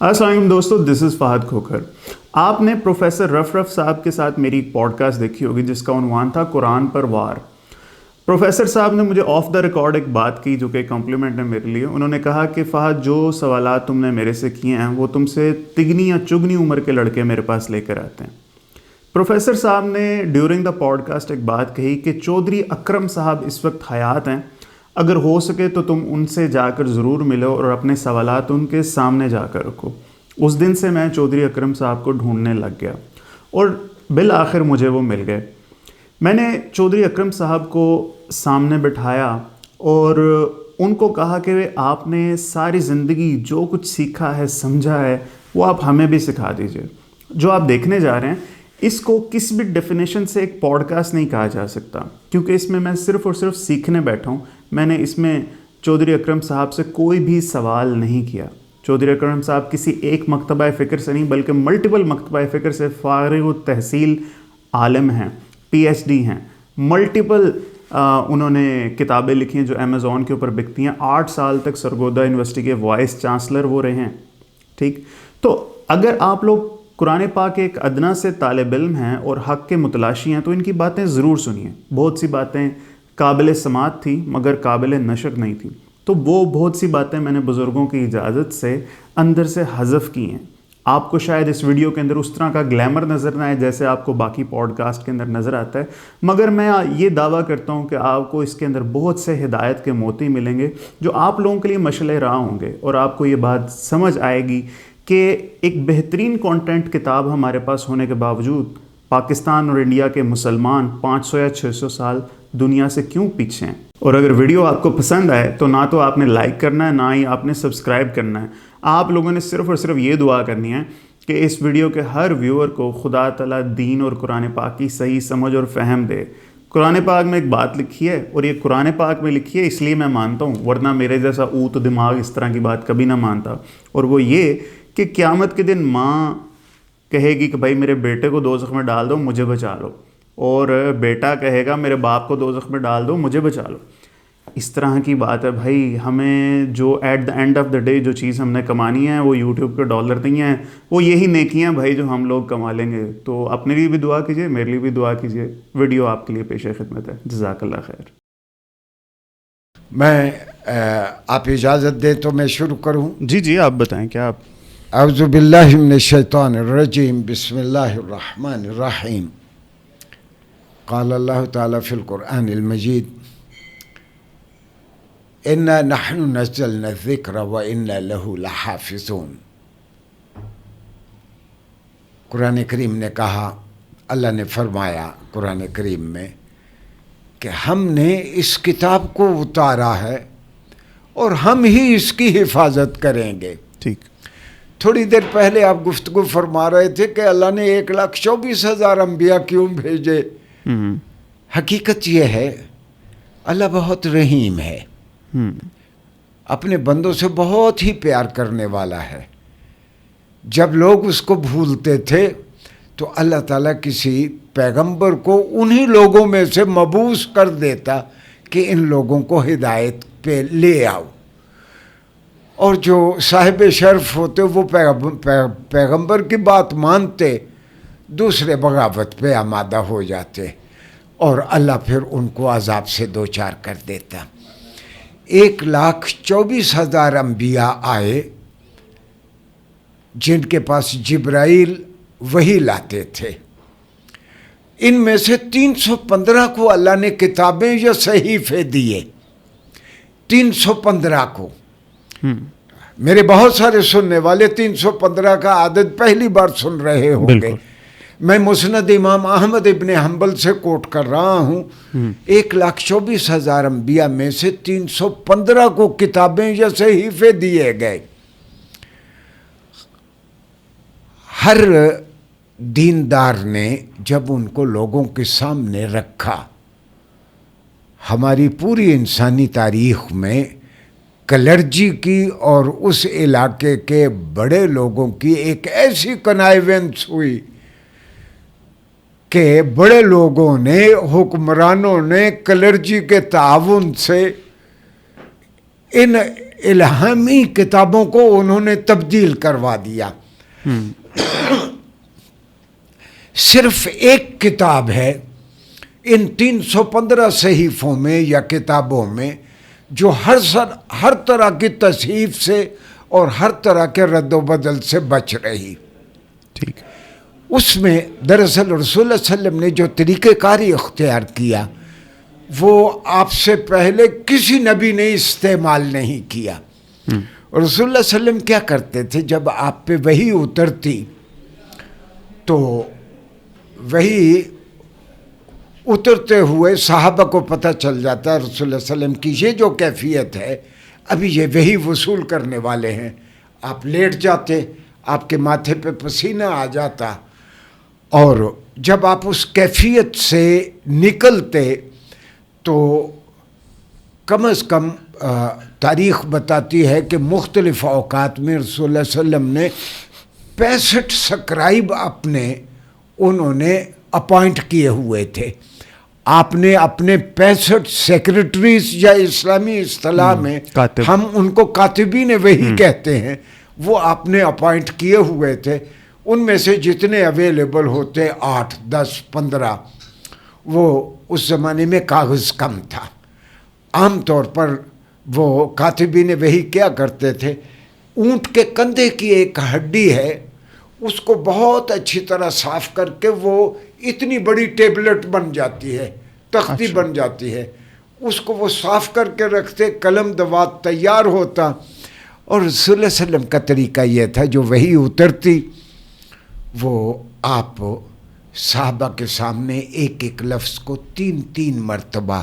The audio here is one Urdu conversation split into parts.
السلام علیکم دوستو، دس از فہد کھوکھر۔ آپ نے پروفیسر رف صاحب کے ساتھ میری ایک پوڈ کاسٹ دیکھی ہوگی جس کا عنوان تھا قرآن پر وار۔ پروفیسر صاحب نے مجھے آف دا ریکارڈ ایک بات کی جو کہ کمپلیمنٹ ہے میرے لیے۔ انہوں نے کہا کہ فہد، جو سوالات تم نے میرے سے کیے ہیں وہ تم سے تگنی یا چگنی عمر کے لڑکے میرے پاس لے کر آتے ہیں۔ پروفیسر صاحب نے ڈیورنگ دا پوڈ کاسٹ ایک بات کہی کہ چودھری اکرم صاحب اس وقت حیات ہیں، اگر ہو سکے تو تم ان سے جا کر ضرور ملو اور اپنے سوالات ان کے سامنے جا کر رکھو۔ اس دن سے میں چودھری اکرم صاحب کو ڈھونڈنے لگ گیا اور بالآخر مجھے وہ مل گئے۔ میں نے چودھری اکرم صاحب کو سامنے بٹھایا اور ان کو کہا کہ آپ نے ساری زندگی جو کچھ سیکھا ہے، سمجھا ہے، وہ آپ ہمیں بھی سکھا دیجئے۔ جو آپ دیکھنے جا رہے ہیں اس کو کس بھی ڈیفینیشن سے ایک پوڈ کاسٹ نہیں کہا جا سکتا، کیونکہ اس میں صرف اور صرف سیکھنے بیٹھا ہوں۔ میں نے اس میں چودھری اکرم صاحب سے کوئی بھی سوال نہیں کیا۔ چودھری اکرم صاحب کسی ایک مکتبہ فکر سے نہیں بلکہ ملٹیپل مکتبہ فکر سے فارغ التحصیل عالم ہیں، پی ایچ ڈی ہیں، ملٹیپل انہوں نے کتابیں لکھی ہیں جو امیزون کے اوپر بکتی ہیں۔ 8 سال تک سرگودا یونیورسٹی کے وائس چانسلر وہ رہے ہیں۔ ٹھیک، تو اگر آپ لوگ قرآن پاک کے ایک ادنا سے طالب علم ہیں اور حق کے متلاشی ہیں تو ان کی باتیں ضرور سنیے۔ بہت سی باتیں قابل سماعت تھی مگر قابل نشر نہیں تھی، تو وہ بہت سی باتیں میں نے بزرگوں کی اجازت سے اندر سے حذف کی ہیں۔ آپ کو شاید اس ویڈیو کے اندر اس طرح کا گلیمر نظر نہ آئے جیسے آپ کو باقی پوڈ کاسٹ کے اندر نظر آتا ہے، مگر میں یہ دعویٰ کرتا ہوں کہ آپ کو اس کے اندر بہت سے ہدایت کے موتی ملیں گے جو آپ لوگوں کے لیے مشعل راہ ہوں گے، اور آپ کو یہ بات سمجھ آئے گی کہ ایک بہترین کانٹینٹ کتاب ہمارے پاس ہونے کے باوجود پاکستان اور انڈیا کے مسلمان 500 یا 600 سال دنیا سے کیوں پیچھے ہیں۔ اور اگر ویڈیو آپ کو پسند آئے تو نہ تو آپ نے لائک کرنا ہے، نہ ہی آپ نے سبسکرائب کرنا ہے۔ آپ لوگوں نے صرف اور صرف یہ دعا کرنی ہے کہ اس ویڈیو کے ہر ویور کو خدا تعالیٰ دین اور قرآن پاک کی صحیح سمجھ اور فہم دے۔ قرآن پاک میں ایک بات لکھی ہے اور یہ قرآن پاک میں لکھی ہے اس لیے میں مانتا ہوں، ورنہ میرے جیسا اوت دماغ اس طرح کی بات کبھی نہ مانتا۔ اور وہ یہ کہ قیامت کے دن ماں کہے گی کہ بھائی میرے بیٹے کو دوزخ میں ڈال دو، مجھے بچا لو، اور بیٹا کہے گا میرے باپ کو دوزخ میں ڈال دو، مجھے بچا لو۔ اس طرح کی بات ہے بھائی۔ ہمیں جو at the end of the day جو چیز ہم نے کمانی ہے وہ یوٹیوب کے ڈالر نہیں ہیں، وہ یہی نیکیاں بھائی جو ہم لوگ کما لیں گے۔ تو اپنے لیے بھی دعا کیجیے، میرے لیے بھی دعا کیجیے۔ ویڈیو آپ کے لیے پیش خدمت ہے۔ جزاک اللہ خیر۔ میں آپ اجازت دیں تو میں شروع کروں؟ جی آپ بتائیں کیا آپ۔ اعوذ باللہ من الشیطان الرجیم، بسم اللہ الرحمن الرحیم۔ قال اللہ تعالیٰ فی القرآن المجید انا نحن نزلنا الذکر وانا لہ لحافظون۔ قرآن کریم نے کہا، اللہ نے فرمایا قرآن کریم میں کہ ہم نے اس کتاب کو اتارا ہے اور ہم ہی اس کی حفاظت کریں گے۔ ٹھیک، تھوڑی دیر پہلے آپ گفتگو فرما رہے تھے کہ اللہ نے 1,24,000 انبیاء کیوں بھیجے۔ حقیقت یہ ہے اللہ بہت رحیم ہے، اپنے بندوں سے بہت ہی پیار کرنے والا ہے۔ جب لوگ اس کو بھولتے تھے تو اللہ تعالیٰ کسی پیغمبر کو انہی لوگوں میں سے مبعوث کر دیتا کہ ان لوگوں کو ہدایت پہ لے آؤ، اور جو صاحب شرف ہوتے وہ پیغمبر کی بات مانتے، دوسرے بغاوت پہ آمادہ ہو جاتے، اور اللہ پھر ان کو عذاب سے دوچار کر دیتا۔ 1,24,000 انبیاء آئے جن کے پاس جبرائیل وحی لاتے تھے۔ ان میں سے 315 کو اللہ نے کتابیں یا صحیفے دیے، 315 کو۔ میرے بہت سارے سننے والے 315 کا عدد پہلی بار سن رہے ہوں گے۔ میں مسند امام احمد ابن حنبل سے کوٹ کر رہا ہوں۔ 1,24,000 انبیاء میں سے 315 کو کتابیں یا صحیفے دیے گئے۔ ہر دیندار نے جب ان کو لوگوں کے سامنے رکھا، ہماری پوری انسانی تاریخ میں کلرجی کی اور اس علاقے کے بڑے لوگوں کی ایک ایسی کنائیونس ہوئی کہ بڑے لوگوں نے، حکمرانوں نے کلرجی کے تعاون سے ان الہامی کتابوں کو انہوں نے تبدیل کروا دیا. صرف ایک کتاب ہے ان 315 صحیفوں میں یا کتابوں میں جو ہر طرح کی تصحیف سے اور ہر طرح کے رد و بدل سے بچ رہی. ٹھیک. اس میں دراصل رسول اللہ صلی اللہ علیہ وسلم نے جو طریقہ کاری اختیار کیا وہ آپ سے پہلے کسی نبی نے استعمال نہیں کیا. رسول اللہ صلی اللہ علیہ وسلم کیا کرتے تھے، جب آپ پہ وحی اترتی تو وحی اترتے ہوئے صحابہ کو پتہ چل جاتا رسول اللہ صلی اللہ علیہ وسلم کی یہ جو کیفیت ہے، ابھی یہ وحی وصول کرنے والے ہیں. آپ لیٹ جاتے، آپ کے ماتھے پہ پسینہ آ جاتا، اور جب آپ اس کیفیت سے نکلتے تو کم از کم تاریخ بتاتی ہے کہ مختلف اوقات میں رسول اللہ صلی اللہ علیہ وسلم نے 65 سکرائب انہوں نے اپوائنٹ کیے ہوئے تھے. آپ نے اپنے 65 سیکرٹریز یا اسلامی اصطلاح میں ہم ان کو کاتبین وحی کہتے ہیں، وہ آپ نے اپوائنٹ کیے ہوئے تھے. ان میں سے جتنے اویلیبل ہوتے 8 10 15، وہ اس زمانے میں کاغذ کم تھا. عام طور پر وہ کاتبین وحی کیا کرتے تھے، اونٹ کے کندھے کی ایک ہڈی ہے، اس کو بہت اچھی طرح صاف کر کے وہ اتنی بڑی ٹیبلٹ بن جاتی ہے، تختی بن جاتی ہے، اس کو وہ صاف کر کے رکھتے، قلم دوات تیار ہوتا. اور رسول اللہ صلی اللہ علیہ وسلم کا طریقہ یہ تھا، جو وحی اترتی وہ آپ صحابہ کے سامنے ایک ایک لفظ کو 3 مرتبہ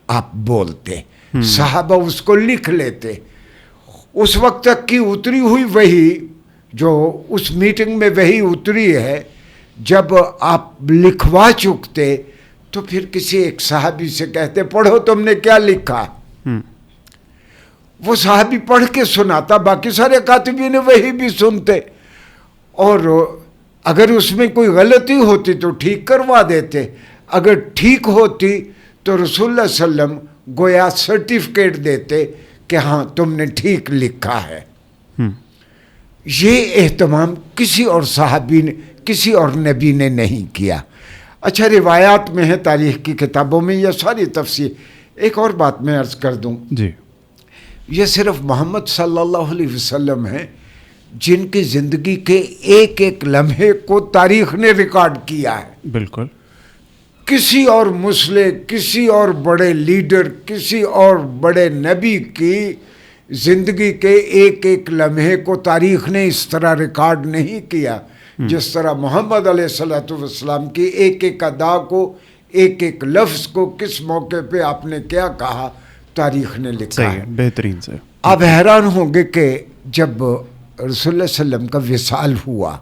آپ بولتے، صحابہ اس کو لکھ لیتے. اس وقت تک کی اتری ہوئی وحی، جو اس میٹنگ میں وحی اتری ہے، جب آپ لکھوا چکتے تو پھر کسی ایک صحابی سے کہتے پڑھو تم نے کیا لکھا. وہ صحابی پڑھ کے سناتا، باقی سارے کاتبین وحی بھی سنتے، اور اگر اس میں کوئی غلطی ہوتی تو ٹھیک کروا دیتے، اگر ٹھیک ہوتی تو رسول اللہ صلی اللہ علیہ وسلم گویا سرٹیفکیٹ دیتے کہ ہاں تم نے ٹھیک لکھا ہے. یہ اہتمام کسی اور صحابی نے، کسی اور نبی نے نہیں کیا. اچھا، روایات میں ہے، تاریخ کی کتابوں میں یہ ساری تفصیل. ایک اور بات میں عرض کر دوں، جی، یہ صرف محمد صلی اللہ علیہ وسلم ہیں جن کی زندگی کے ایک ایک لمحے کو تاریخ نے ریکارڈ کیا ہے. بالکل. کسی اور مسلح، کسی اور بڑے لیڈر، کسی اور بڑے نبی کی زندگی کے ایک ایک لمحے کو تاریخ نے اس طرح ریکارڈ نہیں کیا جس طرح محمد علیہ الصلوۃ والسلام کی ایک ایک ادا کو، ایک ایک لفظ کو، کس موقع پہ آپ نے کیا کہا، تاریخ نے لکھا ہے. بہترین سے. آپ حیران ہوں گے کہ جب رسول اللہ صلی اللہ علیہ وسلم کا وصال ہوا،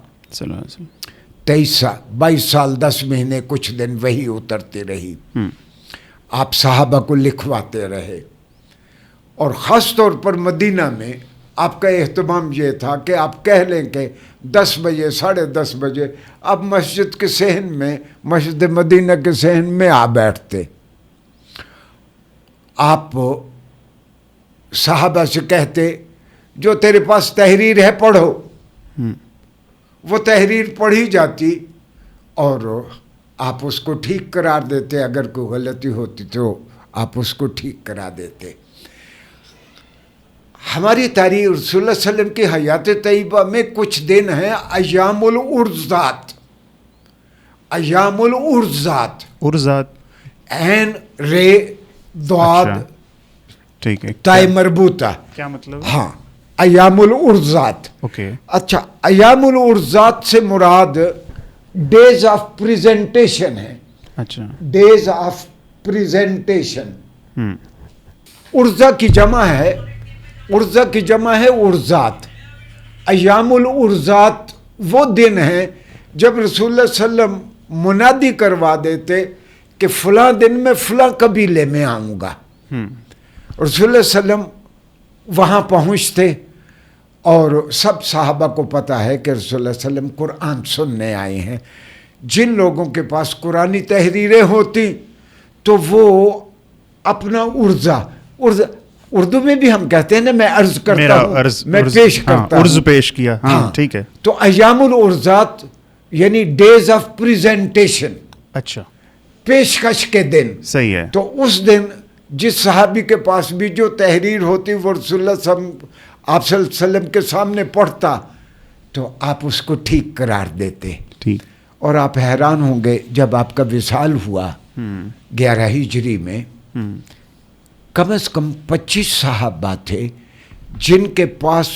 22 سال 10 مہینے کچھ دن وہی اترتی رہی، آپ صحابہ کو لکھواتے رہے، اور خاص طور پر مدینہ میں آپ کا اہتمام یہ تھا کہ آپ کہہ لیں کہ 10 بجے 10:30 بجے آپ مسجد کے صحن میں، مسجد مدینہ کے صحن میں آ بیٹھتے. آپ صحابہ سے کہتے جو تیرے پاس تحریر ہے پڑھو، وہ تحریر پڑھی جاتی اور آپ اس کو ٹھیک قرار دیتے، اگر کوئی غلطی ہوتی تو آپ اس کو ٹھیک کرا دیتے. ہماری تاریخ رسول اللہ صلی اللہ علیہ وسلم کی حیات طیبہ میں کچھ دن ہیں ایام العرضات. ایام العرضات، عرضات عین رے ضاد ٹھیک ہے، تائے مربوطہ، کیا مطلب؟ ہاں، ایام العرضات. اوکے. اچھا، ایام العرضات سے مراد ڈیز آف پریزنٹیشن ہے. اچھا، ڈیز آف پریزنٹیشن. عرضہ کی جمع ہے، عرضہ کی جمع ہے عرضات. ایام العرضات وہ دن ہیں جب رسول اللہ صلی اللہ علیہ وسلم منادی کروا دیتے کہ فلاں دن میں فلاں قبیلے میں آؤں گا. رسول اللہ صلی اللہ علیہ وسلم وہاں پہنچتے اور سب صحابہ کو پتہ ہے کہ رسول اللہ صلی اللہ علیہ وسلم قرآن سننے آئے ہیں. جن لوگوں کے پاس قرآنی تحریریں ہوتی تو وہ اپنا عرضہ اردو میں بھی ہم کہتے ہیں نا میں عرض کرتا میرا ہوں، عرض میں پیش کرتا عرض ہوں، پیش کیا. ہاں ٹھیک ہے. تو ایام العرضات یعنی ڈیز آف پریزنٹیشن، اچھا پیشکش کے دن. صحیح ہے. تو اس دن جس صحابی کے پاس بھی جو تحریر ہوتی وہ رسول اللہ آپ صلی اللہ علیہ وسلم کے سامنے پڑھتا تو آپ اس کو ٹھیک قرار دیتے. ٹھیک. اور آپ حیران ہوں گے جب آپ کا وصال ہوا 11 ہجری میں، کم از کم 25 صحابہ تھے جن کے پاس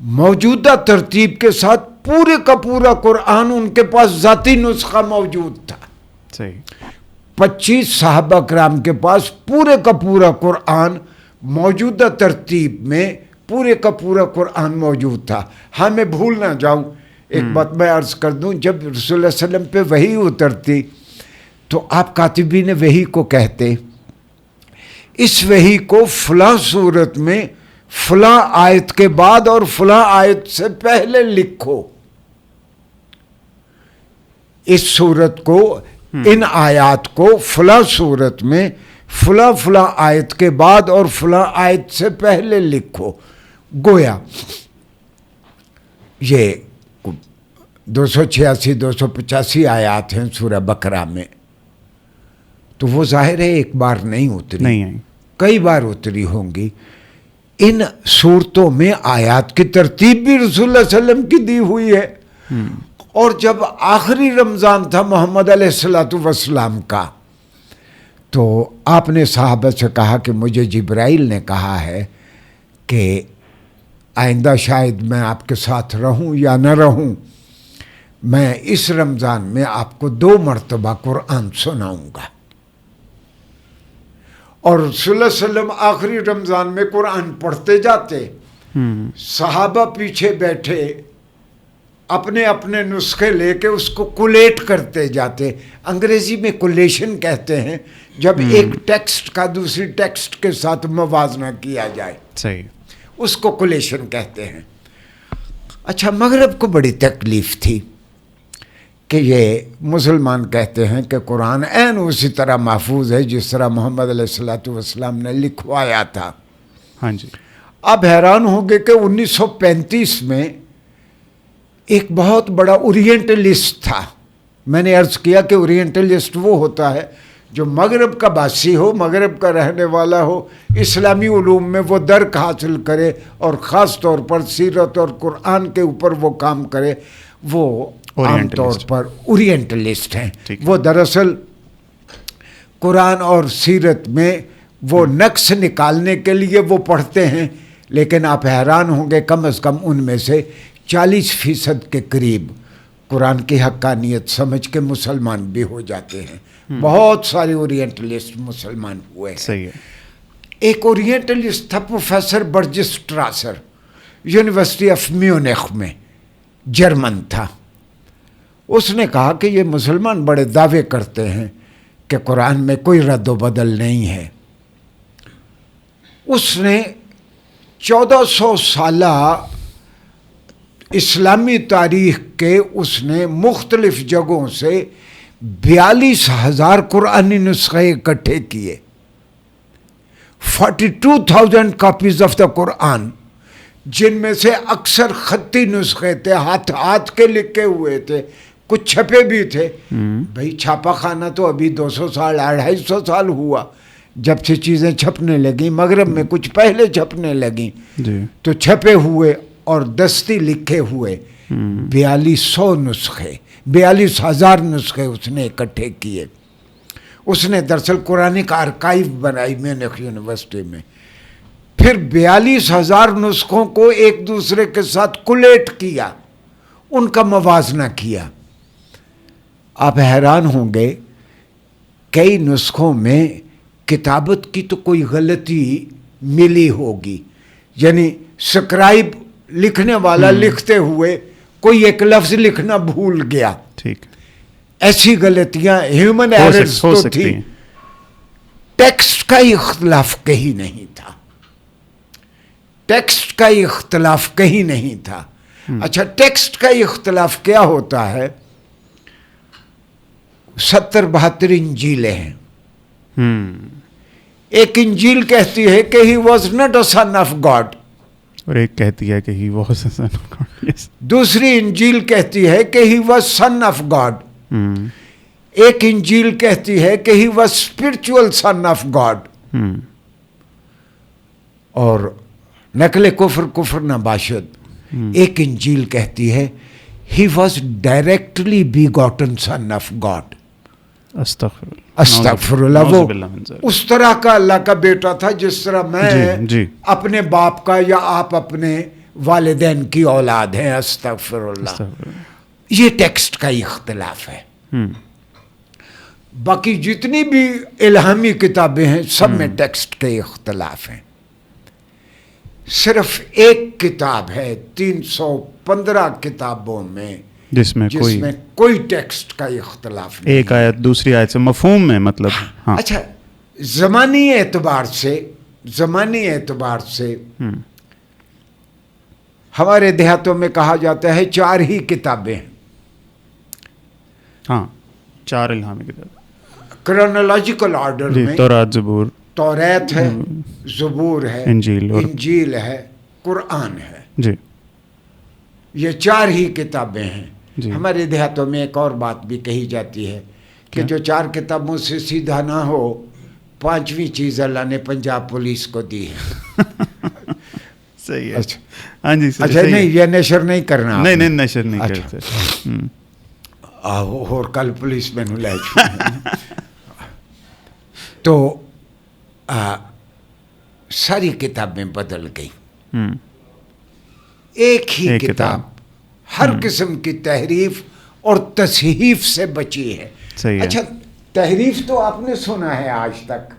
موجودہ ترتیب کے ساتھ پورے کا پورا قرآن ان کے پاس ذاتی نسخہ موجود تھا. صحیح. 25 صحابہ کرام کے پاس پورے کا پورا قرآن موجودہ ترتیب میں پورے کا پورا قرآن موجود تھا. ہاں میں بھول نہ جاؤں ایک بات میں عرض کر دوں، جب رسول اللہ صلی اللہ علیہ وسلم پہ وحی اترتی تو آپ کاتبین وحی کو کہتے اس وحی کو فلاں صورت میں فلاں آیت کے بعد اور فلاں آیت سے پہلے لکھو، اس صورت کو ان آیات کو فلاں صورت میں فلاں فلاں آیت کے بعد اور فلاں آیت سے پہلے لکھو. گویا یہ 286 285 آیات ہیں سورہ بقرہ میں، تو وہ ظاہر ہے ایک بار نہیں اتری، نہیں آئی، کئی بار اتری ہوں گی. ان صورتوں میں آیات کی ترتیب بھی رسول اللہ صلی اللہ علیہ وسلم کی دی ہوئی ہے. اور جب آخری رمضان تھا محمد علیہ الصلوۃ والسلام کا تو آپ نے صحابہ سے کہا کہ مجھے جبرائیل نے کہا ہے کہ آئندہ شاید میں آپ کے ساتھ رہوں یا نہ رہوں، میں اس رمضان میں آپ کو 2 مرتبہ قرآن سناؤں گا. اور رسول اللہ صلی اللہ علیہ وسلم آخری رمضان میں قرآن پڑھتے جاتے، صحابہ پیچھے بیٹھے اپنے اپنے نسخے لے کے اس کو کولیٹ کرتے جاتے. انگریزی میں کولیشن کہتے ہیں جب ایک ٹیکسٹ کا دوسری ٹیکسٹ کے ساتھ موازنہ کیا جائے، صحیح، اس کو کولیشن کہتے ہیں. اچھا، مغرب کو بڑی تکلیف تھی کہ یہ مسلمان کہتے ہیں کہ قرآن عین اسی طرح محفوظ ہے جس طرح محمد علیہ الصلوۃ والسلام نے لکھوایا تھا. ہاں جی. اب حیران ہوں گے کہ 1935 میں ایک بہت بڑا اورینٹلسٹ تھا. میں نے عرض کیا کہ اورینٹلسٹ وہ ہوتا ہے جو مغرب کا باسی ہو، مغرب کا رہنے والا ہو، اسلامی علوم میں وہ درک حاصل کرے اور خاص طور پر سیرت اور قرآن کے اوپر وہ کام کرے، وہ عام طور پر اورینٹلسٹ ہیں. وہ دراصل قرآن اور سیرت میں وہ نقص نکالنے کے لیے وہ پڑھتے ہیں، لیکن آپ حیران ہوں گے کم از کم ان میں سے 40% کے قریب قرآن کی حقانیت سمجھ کے مسلمان بھی ہو جاتے ہیں. بہت سارے اورینٹلسٹ مسلمان ہوئے ہیں. صحیح ہے. ایک اورینٹلسٹ تھا professor bridges ٹراسر، university of Munich میں، جرمن تھا. اس نے کہا کہ یہ مسلمان بڑے دعوے کرتے ہیں کہ قرآن میں کوئی رد و بدل نہیں ہے. اس نے 1400 سالہ اسلامی تاریخ کے اس نے مختلف جگہوں سے 42,000 قرآنی نسخے اکٹھے کیے. 42,000 کاپیز آف دا قرآن، جن میں سے اکثر خطی نسخے تھے، ہاتھ کے لکھے ہوئے تھے، کچھ چھپے بھی تھے. بھائی چھاپا خانہ تو ابھی 200 سال 250 سال ہوا جب سے چیزیں چھپنے لگیں، مغرب میں کچھ پہلے چھپنے لگیں تو چھپے ہوئے اور دستی لکھے ہوئے 4200 نسخے، 42,000 نسخے اس نے اکٹھے کیے. اس نے دراصل قرآن کا آرکائیو بنائی میونخ یونیورسٹی میں. پھر 42,000 نسخوں کو ایک دوسرے کے ساتھ کولیٹ کیا، ان کا موازنہ کیا. آپ حیران ہوں گے کئی نسخوں میں کتابت کی تو کوئی غلطی ملی ہوگی، یعنی سکرائب لکھنے والا لکھتے ہوئے کوئی ایک لفظ لکھنا بھول گیا. ٹھیک، ایسی غلطیاں ہیومن ایررز تو تھی. ٹیکسٹ کا اختلاف کہیں نہیں تھا، ٹیکسٹ کا اختلاف کہیں نہیں تھا. اچھا، ٹیکسٹ کا اختلاف کیا ہوتا ہے؟ 70-72 انجیلیں ہیں. ایک انجیل کہتی ہے کہ he was not a son of God, اور ایک کہتی ہے کہ he was a son of God. Yes. دوسری انجیل کہتی ہے کہ he was son of God, ایک انجیل کہتی ہے کہ he was spiritual son of God. اور نقل کفر کفر نباشد. ایک انجیل کہتی ہے he was directly begotten son of God. استغفر اللہ. وہ اس طرح کا اللہ کا بیٹا تھا جس طرح میں اپنے باپ کا یا آپ اپنے والدین کی اولاد ہیں. استغفر اللہ. یہ ٹیکسٹ کا اختلاف ہے. باقی جتنی بھی الہامی کتابیں ہیں سب میں ٹیکسٹ کے اختلاف ہیں. صرف ایک کتاب ہے 315 کتابوں میں جس میں کوئی ٹیکسٹ کا اختلاف نہیں. ایک آیت دوسری آیت سے مفہوم میں مطلب. ہاں. اچھا زمانی اعتبار سے ہمارے دیہاتوں میں کہا جاتا ہے 4 ہی کتابیں ہیں. ہاں 4 الہامی کتابیں کرونالوجیکل آرڈر میں. تورات زبور، توریت ہے، زبور ہے، انجیل ہے، قرآن ہے. جی یہ 4 ہی کتابیں ہیں. ہمارے دیہاتوں میں ایک اور بات بھی کہی جاتی ہے کہ جو 4 کتابوں سے سیدھا نہ ہو 5ویں چیز اللہ نے پنجاب پولیس کو دی ہے. صحیح ہے. ہاں جی. اچھا نہیں یہ نشر نہیں کرنا. نہیں نشر نہیں کرتے. اور کل پولیس میں لے تو ساری کتابیں بدل گئی. ایک ہی کتاب ہر قسم کی تحریف اور تصحیف سے بچی ہے. اچھا تحریف تو آپ نے سنا ہے آج تک،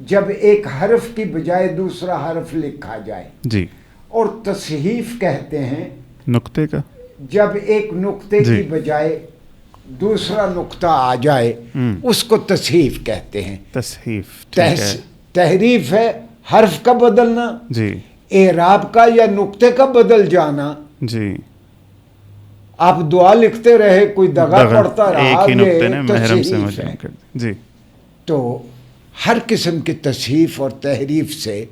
جب ایک حرف کی بجائے دوسرا حرف لکھا جائے. جی. اور تصحیف کہتے ہیں نقطے کا، جب ایک نقطے کی بجائے دوسرا نقطہ آ جائے اس کو تصحیف کہتے ہیں. تحریف ہے حرف کا بدلنا، جی، اعراب کا یا نقطے کا بدل جانا. جی. آپ دعا لکھتے رہے کوئی دغا پڑتا رہا، ایک ہی نقطے نے محرم سے مجرم کر دیا. جی. تو ہر قسم کی تصحیف اور تحریف سے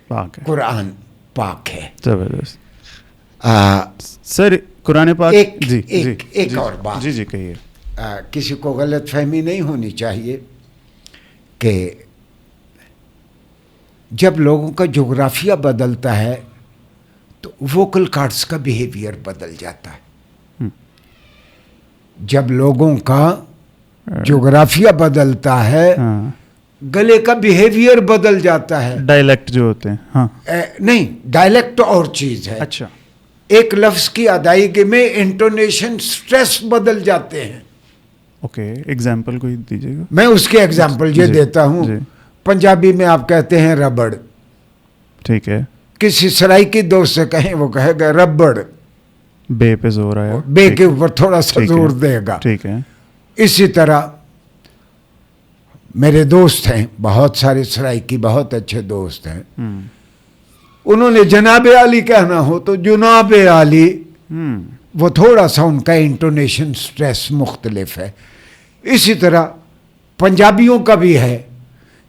پاک ہے. قرآن پاک ہے. زبردست. سر قرآن پاک ایک اور بات. جی کہیے. کسی کو غلط فہمی نہیں ہونی چاہیے کہ جب لوگوں کا جغرافیہ بدلتا ہے تو ووکل کارڈز کا بیہیویئر بدل جاتا ہے. جب لوگوں کا جغرافیہ بدلتا ہے گلے کا بیہیویئر بدل جاتا ہے. ڈائلیکٹ جو ہوتے ہیں. ہاں نہیں ڈائلیکٹ اور چیز ہے. اچھا. ایک لفظ کی ادائیگی میں انٹونیشن سٹریس بدل جاتے ہیں. اوکے ایگزامپل کوئی دیجیے گا. میں اس کے ایگزامپل یہ دیتا ہوں. پنجابی میں آپ کہتے ہیں ربڑ. ٹھیک ہے. کسی سرائکی دوست سے کہیں وہ کہے گا ربڑ. بے پہ زور آیا. بے کے اوپر تھوڑا سا زور دے گا. ٹھیک ہے. اسی طرح میرے دوست ہیں بہت سارے سرائکی بہت اچھے دوست ہیں. انہوں نے جناب علی کہنا ہو تو جناب علی، وہ تھوڑا سا ان کا انٹونیشن سٹریس مختلف ہے. اسی طرح پنجابیوں کا بھی ہے.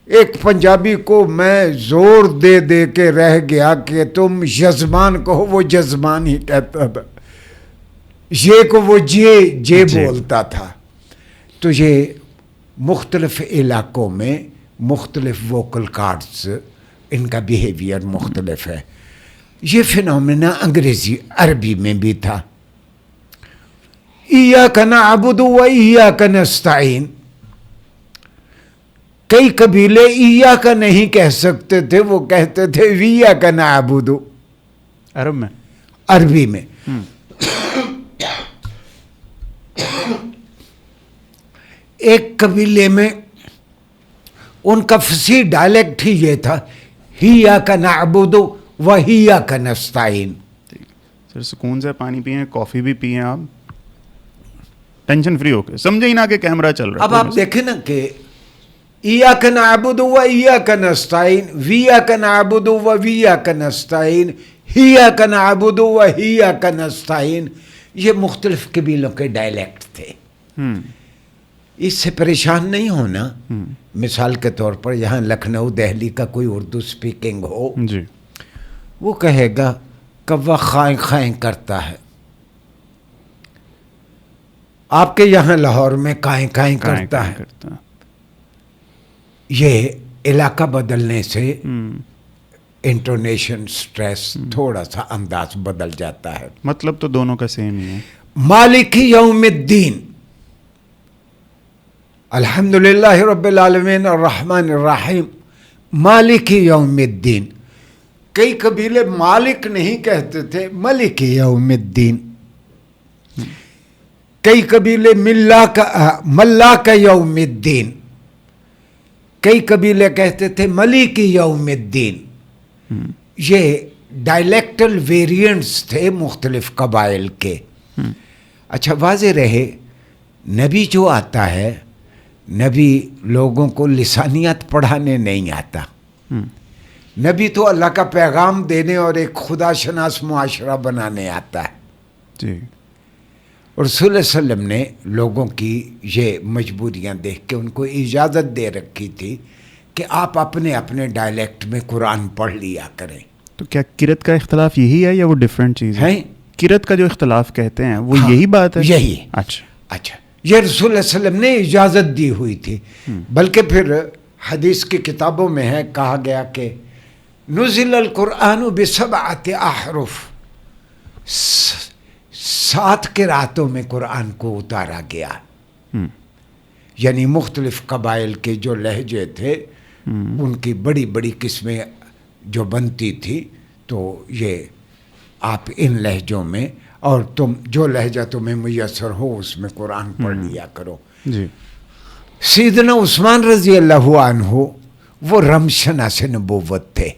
ایک پنجابی کو میں زور دے دے کے رہ گیا کہ تم یزمان کہو، وہ جزمان ہی کہتا تھا. یہ کو وہ جے بولتا تھا. تو یہ مختلف علاقوں میں مختلف ووکل کارڈز ان کا بیہیویئر مختلف ہے. یہ فنومینا انگریزی عربی میں بھی تھا. ایاک نعبد و ایاک نستعین. کئی قبیلے ایاک نہیں کہہ سکتے تھے، وہ کہتے تھے ویاک نعبد. عرب میں، عربی میں. ایک قبیلے میں ان کا فصیح ڈائلیکٹ ہی یہ تھا ایاک نعبد و ایاک نستعین. سر سکون سے پانی پئیں، کافی بھی پئیں، آپ ٹینشن فری ہو کے. سمجھے ہی نہ کہ کیمرہ چل رہا ہے. اب آپ دیکھیں نا کہ ایاک نعبد و ایاک نستعین، ویاک نعبد و ایاک نستعین، ایاک نعبد و ایاک نستعین، یہ مختلف قبیلوں کے ڈائلیکٹ تھے. اس سے پریشان نہیں ہونا. مثال کے طور پر یہاں لکھنؤ دہلی کا کوئی اردو سپیکنگ ہو, جی وہ کہے گا کوا خائیں خائیں کرتا ہے, آپ کے یہاں لاہور میں کائیں کائیں کرتا ہے. یہ علاقہ بدلنے سے انٹونیشن سٹریس تھوڑا سا انداز بدل جاتا ہے. مطلب تو دونوں کا سیم ہی ہے. مالک یوم الدین, الحمدللہ رب العالمین الرحمن الرحیم, مالک یوم الدین. کئی قبیلے مالک نہیں کہتے تھے, ملک یوم الدین. کئی قبیلے ملاک یوم الدین, کئی قبیلے کہتے تھے ملک یوم الدین. یہ ڈائلیکٹل ویریئنٹس تھے مختلف قبائل کے. اچھا واضح رہے, نبی جو آتا ہے, نبی لوگوں کو لسانیات پڑھانے نہیں آتا. نبی تو اللہ کا پیغام دینے اور ایک خدا شناس معاشرہ بنانے آتا ہے. جی. اور صلی اللہ علیہ وسلم نے لوگوں کی یہ مجبوریاں دیکھ کے ان کو اجازت دے رکھی تھی کہ آپ اپنے اپنے ڈائلیکٹ میں قرآن پڑھ لیا کریں. تو کیا قرت کا اختلاف یہی ہے یا وہ ڈیفرنٹ چیز ہے؟ قرت کا جو اختلاف کہتے ہیں وہ یہی بات ہے؟ یہی. اچھا یہ رسول اللہ علیہ وسلم نے اجازت دی ہوئی تھی. بلکہ پھر حدیث کی کتابوں میں ہے, کہا گیا کہ نزل القرآن بسبعۃ احرف, 7 قراتوں میں قرآن کو اتارا گیا. یعنی مختلف قبائل کے جو لہجے تھے ان کی بڑی بڑی قسمیں جو بنتی تھی, تو یہ آپ ان لہجوں میں, اور تم جو لہجہ تمہیں میسر ہو اس میں قرآن پڑھ لیا کرو. جی. سیدنا عثمان رضی اللہ عنہ وہ رمشناس نبوت تھے.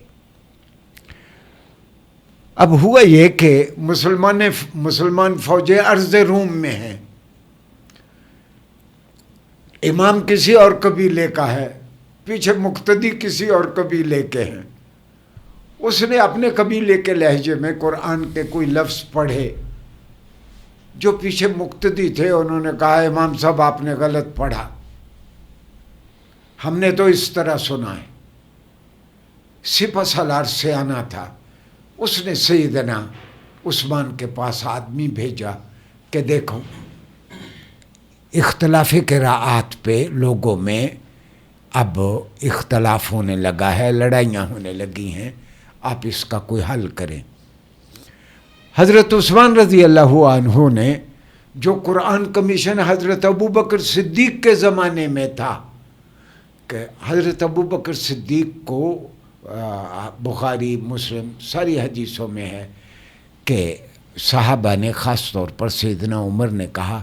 اب ہوا یہ کہ مسلمان فوجیں ارض روم میں ہیں, امام کسی اور قبیلے کا ہے, پیچھے مقتدی کسی اور قبیلے کے ہیں. اس نے اپنے قبیلے کے لہجے میں قرآن کے کوئی لفظ پڑھے. جو پیچھے مقتدی تھے انہوں نے کہا امام صاحب آپ نے غلط پڑھا, ہم نے تو اس طرح سنا ہے. سپہ سالار سے آنا تھا, اس نے سیدنا عثمان کے پاس آدمی بھیجا کہ دیکھو اختلاف قراءات پہ لوگوں میں اب اختلاف ہونے لگا ہے, لڑائیاں ہونے لگی ہیں, آپ اس کا کوئی حل کریں. حضرت عثمان رضی اللہ عنہ نے, جو قرآن کمیشن حضرت ابوبکر صدیق کے زمانے میں تھا, کہ حضرت ابوبکر صدیق کو بخاری مسلم ساری حدیثوں میں ہے کہ صحابہ نے, خاص طور پر سیدنا عمر نے کہا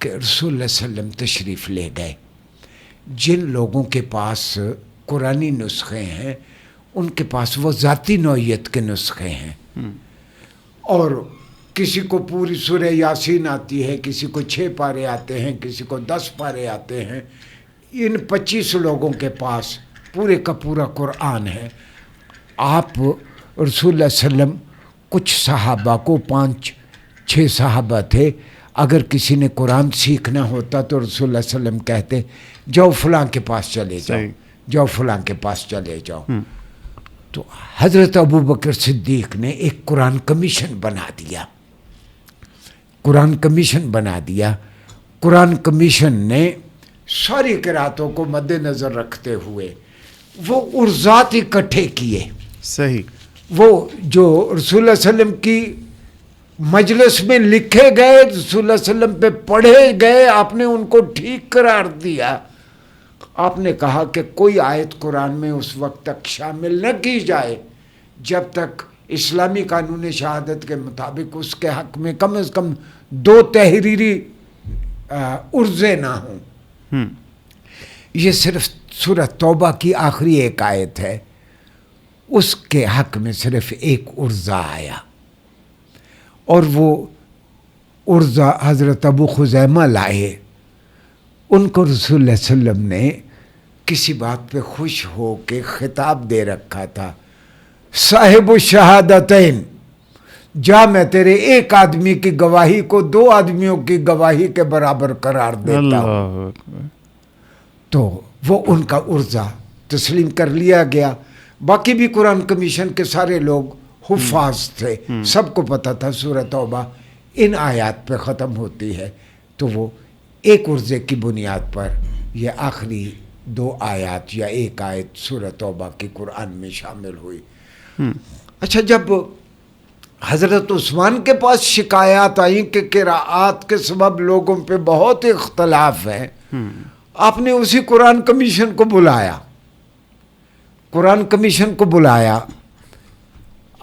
کہ رسول اللہ صلی اللہ علیہ وسلم تشریف لے گئے, جن لوگوں کے پاس قرآنی نسخے ہیں ان کے پاس وہ ذاتی نوعیت کے نسخے ہیں, اور کسی کو پوری سورہ یاسین آتی ہے, کسی کو 6 پارے آتے ہیں, کسی کو 10 پارے آتے ہیں. ان 25 لوگوں کے پاس پورے کا پورا قرآن ہے. آپ رسول اللہ علیہ وسلم کچھ صحابہ کو 5-6 صحابہ تھے, اگر کسی نے قرآن سیکھنا ہوتا تو رسول اللہ علیہ وسلم کہتے جاؤ فلاں کے پاس چلے جاؤ, جاؤ فلاں کے پاس چلے جاؤ. تو حضرت ابوبکر صدیق نے ایک قرآن کمیشن بنا دیا. قرآن کمیشن نے ساری قراتوں کو مد نظر رکھتے ہوئے وہ عرضات اکٹھے کیے. صحیح. وہ جو رسول اللہ علیہ وسلم کی مجلس میں لکھے گئے, رسول اللہ علیہ وسلم پہ پڑھے گئے, آپ نے ان کو ٹھیک قرار دیا. آپ نے کہا کہ کوئی آیت قرآن میں اس وقت تک شامل نہ کی جائے جب تک اسلامی قانون شہادت کے مطابق اس کے حق میں کم از کم 2 تحریری عرضے نہ ہوں. یہ صرف سورہ توبہ کی آخری ایک آیت ہے, اس کے حق میں صرف ایک عرضہ آیا, اور وہ عرضہ حضرت ابو خزیمہ لائے. ان کو رسول اللہ صلی اللہ علیہ وسلم نے کسی بات پہ خوش ہو کے خطاب دے رکھا تھا, صاحب الشہادتین, جا میں تیرے ایک آدمی کی گواہی کو 2 آدمیوں کی گواہی کے برابر قرار دیتا ہوں. اللہ اکبر. تو وہ ان کا عرضہ تسلیم کر لیا گیا. باقی بھی قرآن کمیشن کے سارے لوگ حفاظ تھے, سب کو پتہ تھا سورہ توبہ ان آیات پہ ختم ہوتی ہے, تو وہ ایک عرضے کی بنیاد پر یہ آخری 2 آیات یا 1 آیت سورہ توبہ کی قرآن میں شامل ہوئی. اچھا, جب حضرت عثمان کے پاس شکایات آئیں کہ قراءات کے سبب لوگوں پہ بہت اختلاف ہے, آپ نے اسی قرآن کمیشن کو بلایا. قرآن کمیشن کو بلایا,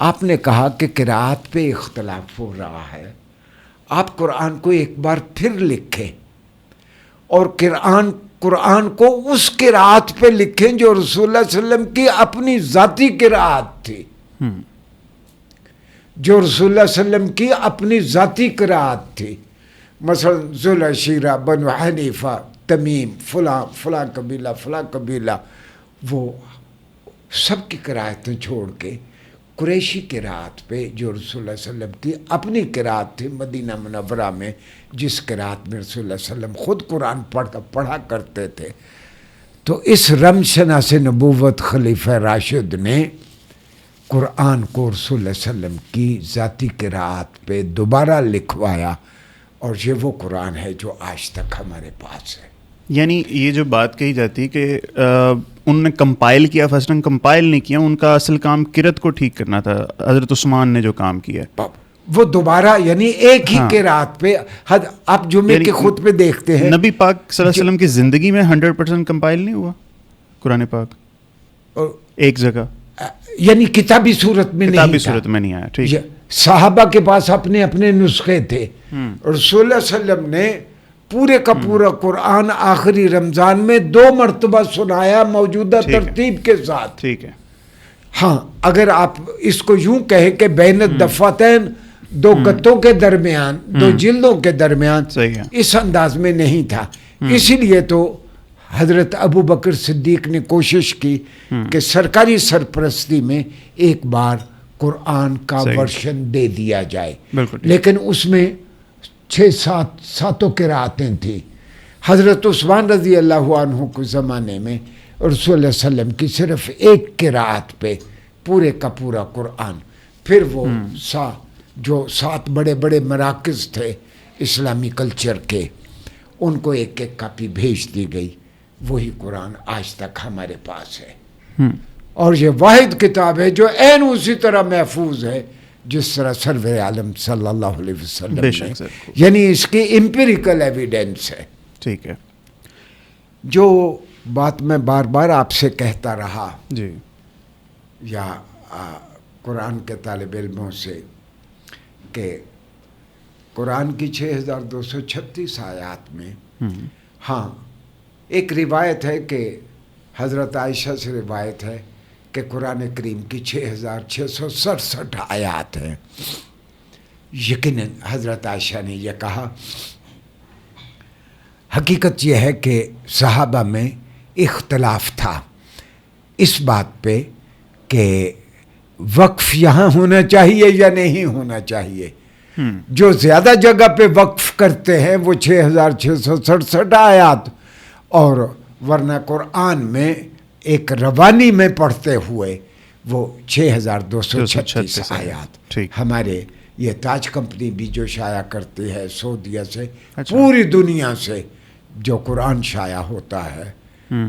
آپ نے کہا کہ قراءت پہ اختلاف ہو رہا ہے, آپ قرآن کو ایک بار پھر لکھیں اور قرآن کو اس قراءت پہ لکھیں جو رسول اللہ صلی اللہ علیہ وسلم کی اپنی ذاتی قراءت تھی, جو رسول اللہ صلی اللہ علیہ وسلم کی اپنی ذاتی قراءت تھی. مثلا ذوالعشیرہ, بنو حنیفہ, تمیم, فلاں قبیلہ, وہ سب کی قراءتیں چھوڑ کے قریشی قراءت پہ جو رسول اللہ صلی اللہ علیہ وسلم کی اپنی قراءت تھی مدینہ منورہ میں, جس قراءت میں رسول اللہ صلی اللہ علیہ وسلم خود قرآن پڑھا کرتے تھے, تو اس رمشناس نبوت خلیفہ راشد نے قرآن کو رسول اللہ صلی اللہ علیہ وسلم کی ذاتی قراءت پہ دوبارہ لکھوایا, اور یہ وہ قرآن ہے جو آج تک ہمارے پاس ہے. یعنی یہ جو بات کہی جاتی ہے کہ انہوں نے کمپائل کیا, فرسٹ کمپائل نہیں کیا, ان کا اصل کام قرت کو ٹھیک کرنا تھا. حضرت عثمان نے جو کام کیا وہ دوبارہ یعنی ایک ہی قراءت پہ, آپ جمعے کے خطبے دیکھتے ہیں, نبی پاک صلی اللہ علیہ وسلم کی زندگی میں 100% کمپائل نہیں ہوا قرآن پاک ایک جگہ, یعنی کتابی صورت میں نہیں آیا. ٹھیک, صحابہ کے پاس اپنے اپنے نسخے تھے. رسول اللہ صلی اللہ علیہ وسلم نے پورے کا پورا قرآن آخری رمضان میں 2 مرتبہ سنایا موجودہ ترتیب کے ساتھ. ٹھیک ہے. ہاں, اگر آپ اس کو یوں کہیں کہ بین الدفتین 2 گتوں کے درمیان, 2 جلدوں کے درمیان, اس انداز میں نہیں تھا. اسی لیے تو حضرت ابو بکر صدیق نے کوشش کی کہ سرکاری سرپرستی میں ایک بار قرآن کا ورشن دے دیا جائے, لیکن اس میں 6-7 قراءتیں تھیں. حضرت عثمان رضی اللہ عنہ کے زمانے میں رسول اللہ صلی اللہ علیہ وسلم کی صرف 1 قراءت پہ پورے کا پورا قرآن. پھر وہ جو 7 بڑے بڑے مراکز تھے اسلامی کلچر کے, ان کو 1 کاپی بھیج دی گئی. وہی قرآن آج تک ہمارے پاس ہے, اور یہ واحد کتاب ہے جو عین اسی طرح محفوظ ہے جس طرح سرور عالم صلی اللہ علیہ وسلم نے, یعنی اس کی امپیریکل ایویڈنس ہے. ٹھیک ہے. جو بات میں بار بار آپ سے کہتا رہا جی, یا قرآن کے طالب علموں سے, کہ قرآن کی 6236 آیات میں ہاں ایک روایت ہے کہ حضرت عائشہ سے روایت ہے کہ قرآن کریم کی 6667 آیات ہیں. یقیناً حضرت عائشہ نے یہ کہا. حقیقت یہ ہے کہ صحابہ میں اختلاف تھا اس بات پہ کہ وقف یہاں ہونا چاہیے یا نہیں ہونا چاہیے. جو زیادہ جگہ پہ وقف کرتے ہیں وہ 6667 آیات, اور ورنہ قرآن میں ایک روانی میں پڑھتے ہوئے وہ 6236 آیات. ہمارے یہ تاج کمپنی بھی جو شائع کرتی ہے سعودیہ سے, پوری دنیا سے جو قرآن شائع ہوتا ہے,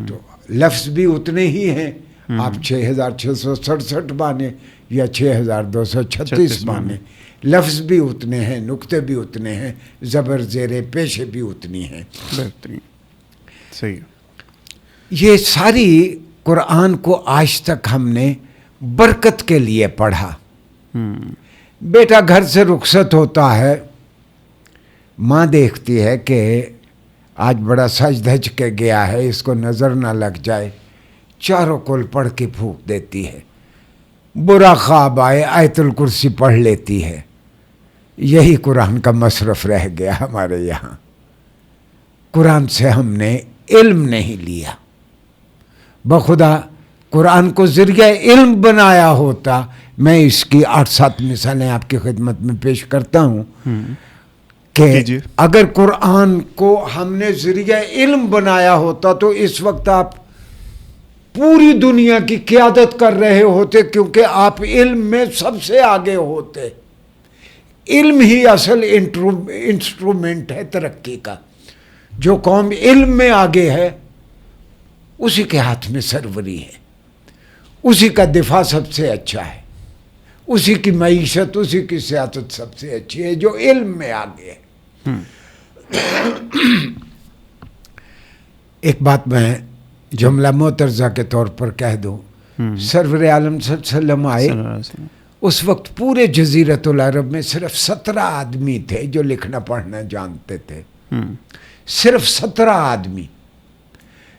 تو لفظ بھی اتنے ہی ہیں. آپ 6667 مانے یا 6236 مانے, لفظ بھی اتنے ہیں, نقطے بھی اتنے ہیں, زبر زیر پیشے بھی اتنی ہیں. صحیح. یہ ساری قرآن کو آج تک ہم نے برکت کے لیے پڑھا. بیٹا گھر سے رخصت ہوتا ہے, ماں دیکھتی ہے کہ آج بڑا سج دھج کے گیا ہے, اس کو نظر نہ لگ جائے, چاروں کول پڑھ کے پھونک دیتی ہے. برا خواب آئے آیت الکرسی پڑھ لیتی ہے. یہی قرآن کا مصرف رہ گیا ہمارے یہاں. قرآن سے ہم نے علم نہیں لیا. بخدا قرآن کو ذریعہ علم بنایا ہوتا, میں اس کی 8-7 مثالیں آپ کی خدمت میں پیش کرتا ہوں کہ کیجیے۔ اگر قرآن کو ہم نے ذریعہ علم بنایا ہوتا تو اس وقت آپ پوری دنیا کی قیادت کر رہے ہوتے، کیونکہ آپ علم میں سب سے آگے ہوتے۔ علم ہی اصل انسٹرومنٹ ہے ترقی کا۔ جو قوم علم میں آگے ہے اسی کے ہاتھ میں سروری ہے، اسی کا دفاع سب سے اچھا ہے، اسی کی معیشت، اسی کی سیاست سب سے اچھی ہے جو علم میں آگے ہے۔ ایک بات میں جملہ معترضہ کے طور پر کہہ دوں، سرور عالم صلی اللہ علیہ وسلم آئے، اس وقت پورے جزیرۃ العرب میں صرف 17 آدمی تھے جو لکھنا پڑھنا جانتے تھے، صرف 17 آدمی۔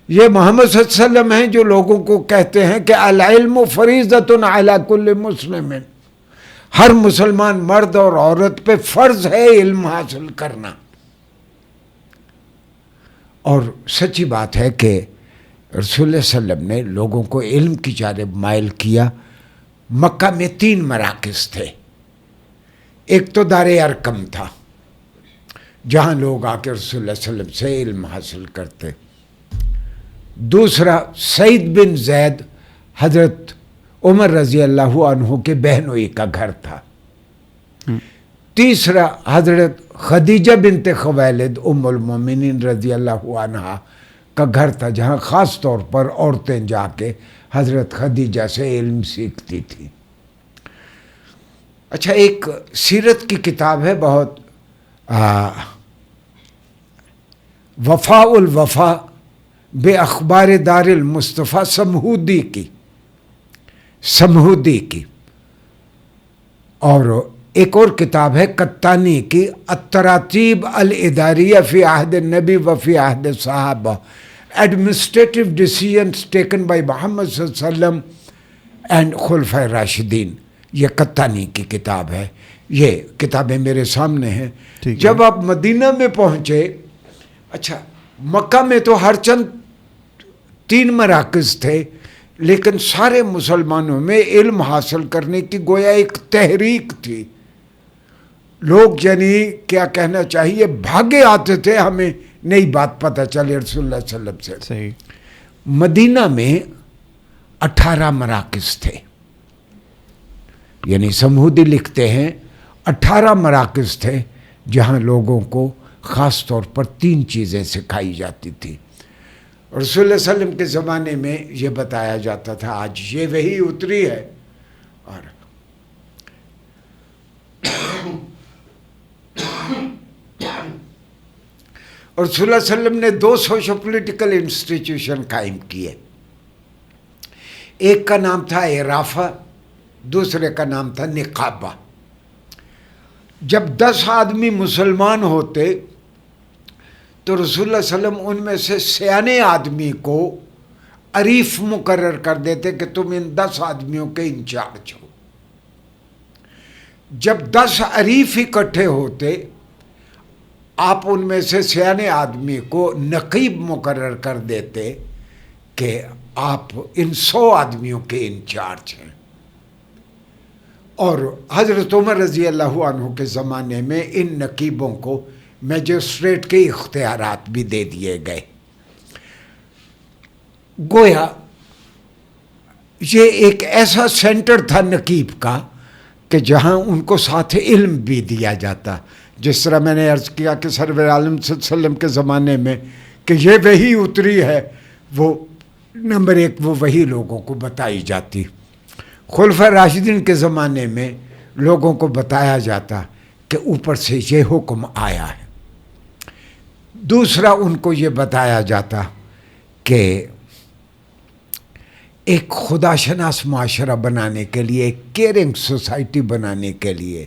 یہ محمد صلی اللہ علیہ وسلم ہیں جو لوگوں کو کہتے ہیں کہ العلم فریضۃ علی کل مسلم، ہر مسلمان مرد اور عورت پہ فرض ہے علم حاصل کرنا۔ اور سچی بات ہے کہ رسول اللہ صلی اللہ علیہ وسلم نے لوگوں کو علم کی جانب مائل کیا۔ مکہ میں 3 مراکز تھے، ایک تو دار ارقم تھا جہاں لوگ آ کے رسول اللہ صلی اللہ علیہ وسلم سے علم حاصل کرتے، دوسرا سعید بن زید حضرت عمر رضی اللہ عنہ کے بہنوئی کا گھر تھا، تیسرا حضرت خدیجہ بنت خویلد ام المومنین رضی اللہ عنہا کا گھر تھا، جہاں خاص طور پر عورتیں جا کے حضرت خدیجہ سے علم سیکھتی تھی۔ اچھا، ایک سیرت کی کتاب ہے بہت، وفاء الوفا بے اخبار دار المصطفیٰ سمہودی کی، اور ایک اور کتاب ہے قطانی کی التراتیب الاداریہ فی عہد النبی و فی عہد صحابہ، ایڈمنسٹریٹو ڈیسیژنز ٹیکن بائی محمد صلی اللہ علیہ وسلم اینڈ خلفائے راشدین۔ یہ قطانی کی کتاب ہے، یہ کتابیں میرے سامنے ہیں۔ جب آپ مدینہ میں پہنچے، اچھا مکہ میں تو ہر چند 3 مراکز تھے، لیکن سارے مسلمانوں میں علم حاصل کرنے کی گویا ایک تحریک تھی۔ لوگ یعنی کیا کہنا چاہیے بھاگے آتے تھے، ہمیں نئی بات پتہ چلے رسول اللہ صلی اللہ علیہ وسلم سے۔ صحیح۔ مدینہ میں 18 مراکز تھے، یعنی سمہودی لکھتے ہیں 18 مراکز تھے جہاں لوگوں کو خاص طور پر 3 چیزیں سکھائی جاتی تھی۔ رسول اللہ صلی اللہ علیہ وسلم کے زمانے میں یہ بتایا جاتا تھا آج یہ وحی اتری ہے، اور رسول اللہ صلی اللہ علیہ وسلم نے 2 سوشو پولیٹیکل انسٹیٹیوشن قائم کیے، ایک کا نام تھا عرافہ، دوسرے کا نام تھا نقابہ۔ جب 10 آدمی مسلمان ہوتے تو رسول اللہ صلی اللہ علیہ وسلم ان میں سے سیانے آدمی کو عریف مقرر کر دیتے کہ تم ان 10 آدمیوں کے انچارج ہو۔ جب 10 عریف اکٹھے ہوتے، آپ ان میں سے سیانے آدمی کو نقیب مقرر کر دیتے کہ آپ ان 100 آدمیوں کے انچارج ہیں۔ اور حضرت عمر رضی اللہ عنہ کے زمانے میں ان نقیبوں کو میجسٹریٹ کے اختیارات بھی دے دیے گئے۔ گویا یہ ایک ایسا سینٹر تھا نقیب کا کہ جہاں ان کو ساتھ علم بھی دیا جاتا، جس طرح میں نے عرض کیا کہ سرور عالم صلی اللہ علیہ وسلم کے زمانے میں کہ یہ وحی اتری ہے، وہ نمبر 1 وہ وحی لوگوں کو بتائی جاتی۔ خلفائے راشدین کے زمانے میں لوگوں کو بتایا جاتا کہ اوپر سے یہ حکم آیا ہے۔ دوسرا ان کو یہ بتایا جاتا کہ ایک خدا شناس معاشرہ بنانے کے لیے، ایک کیئرنگ سوسائٹی بنانے کے لیے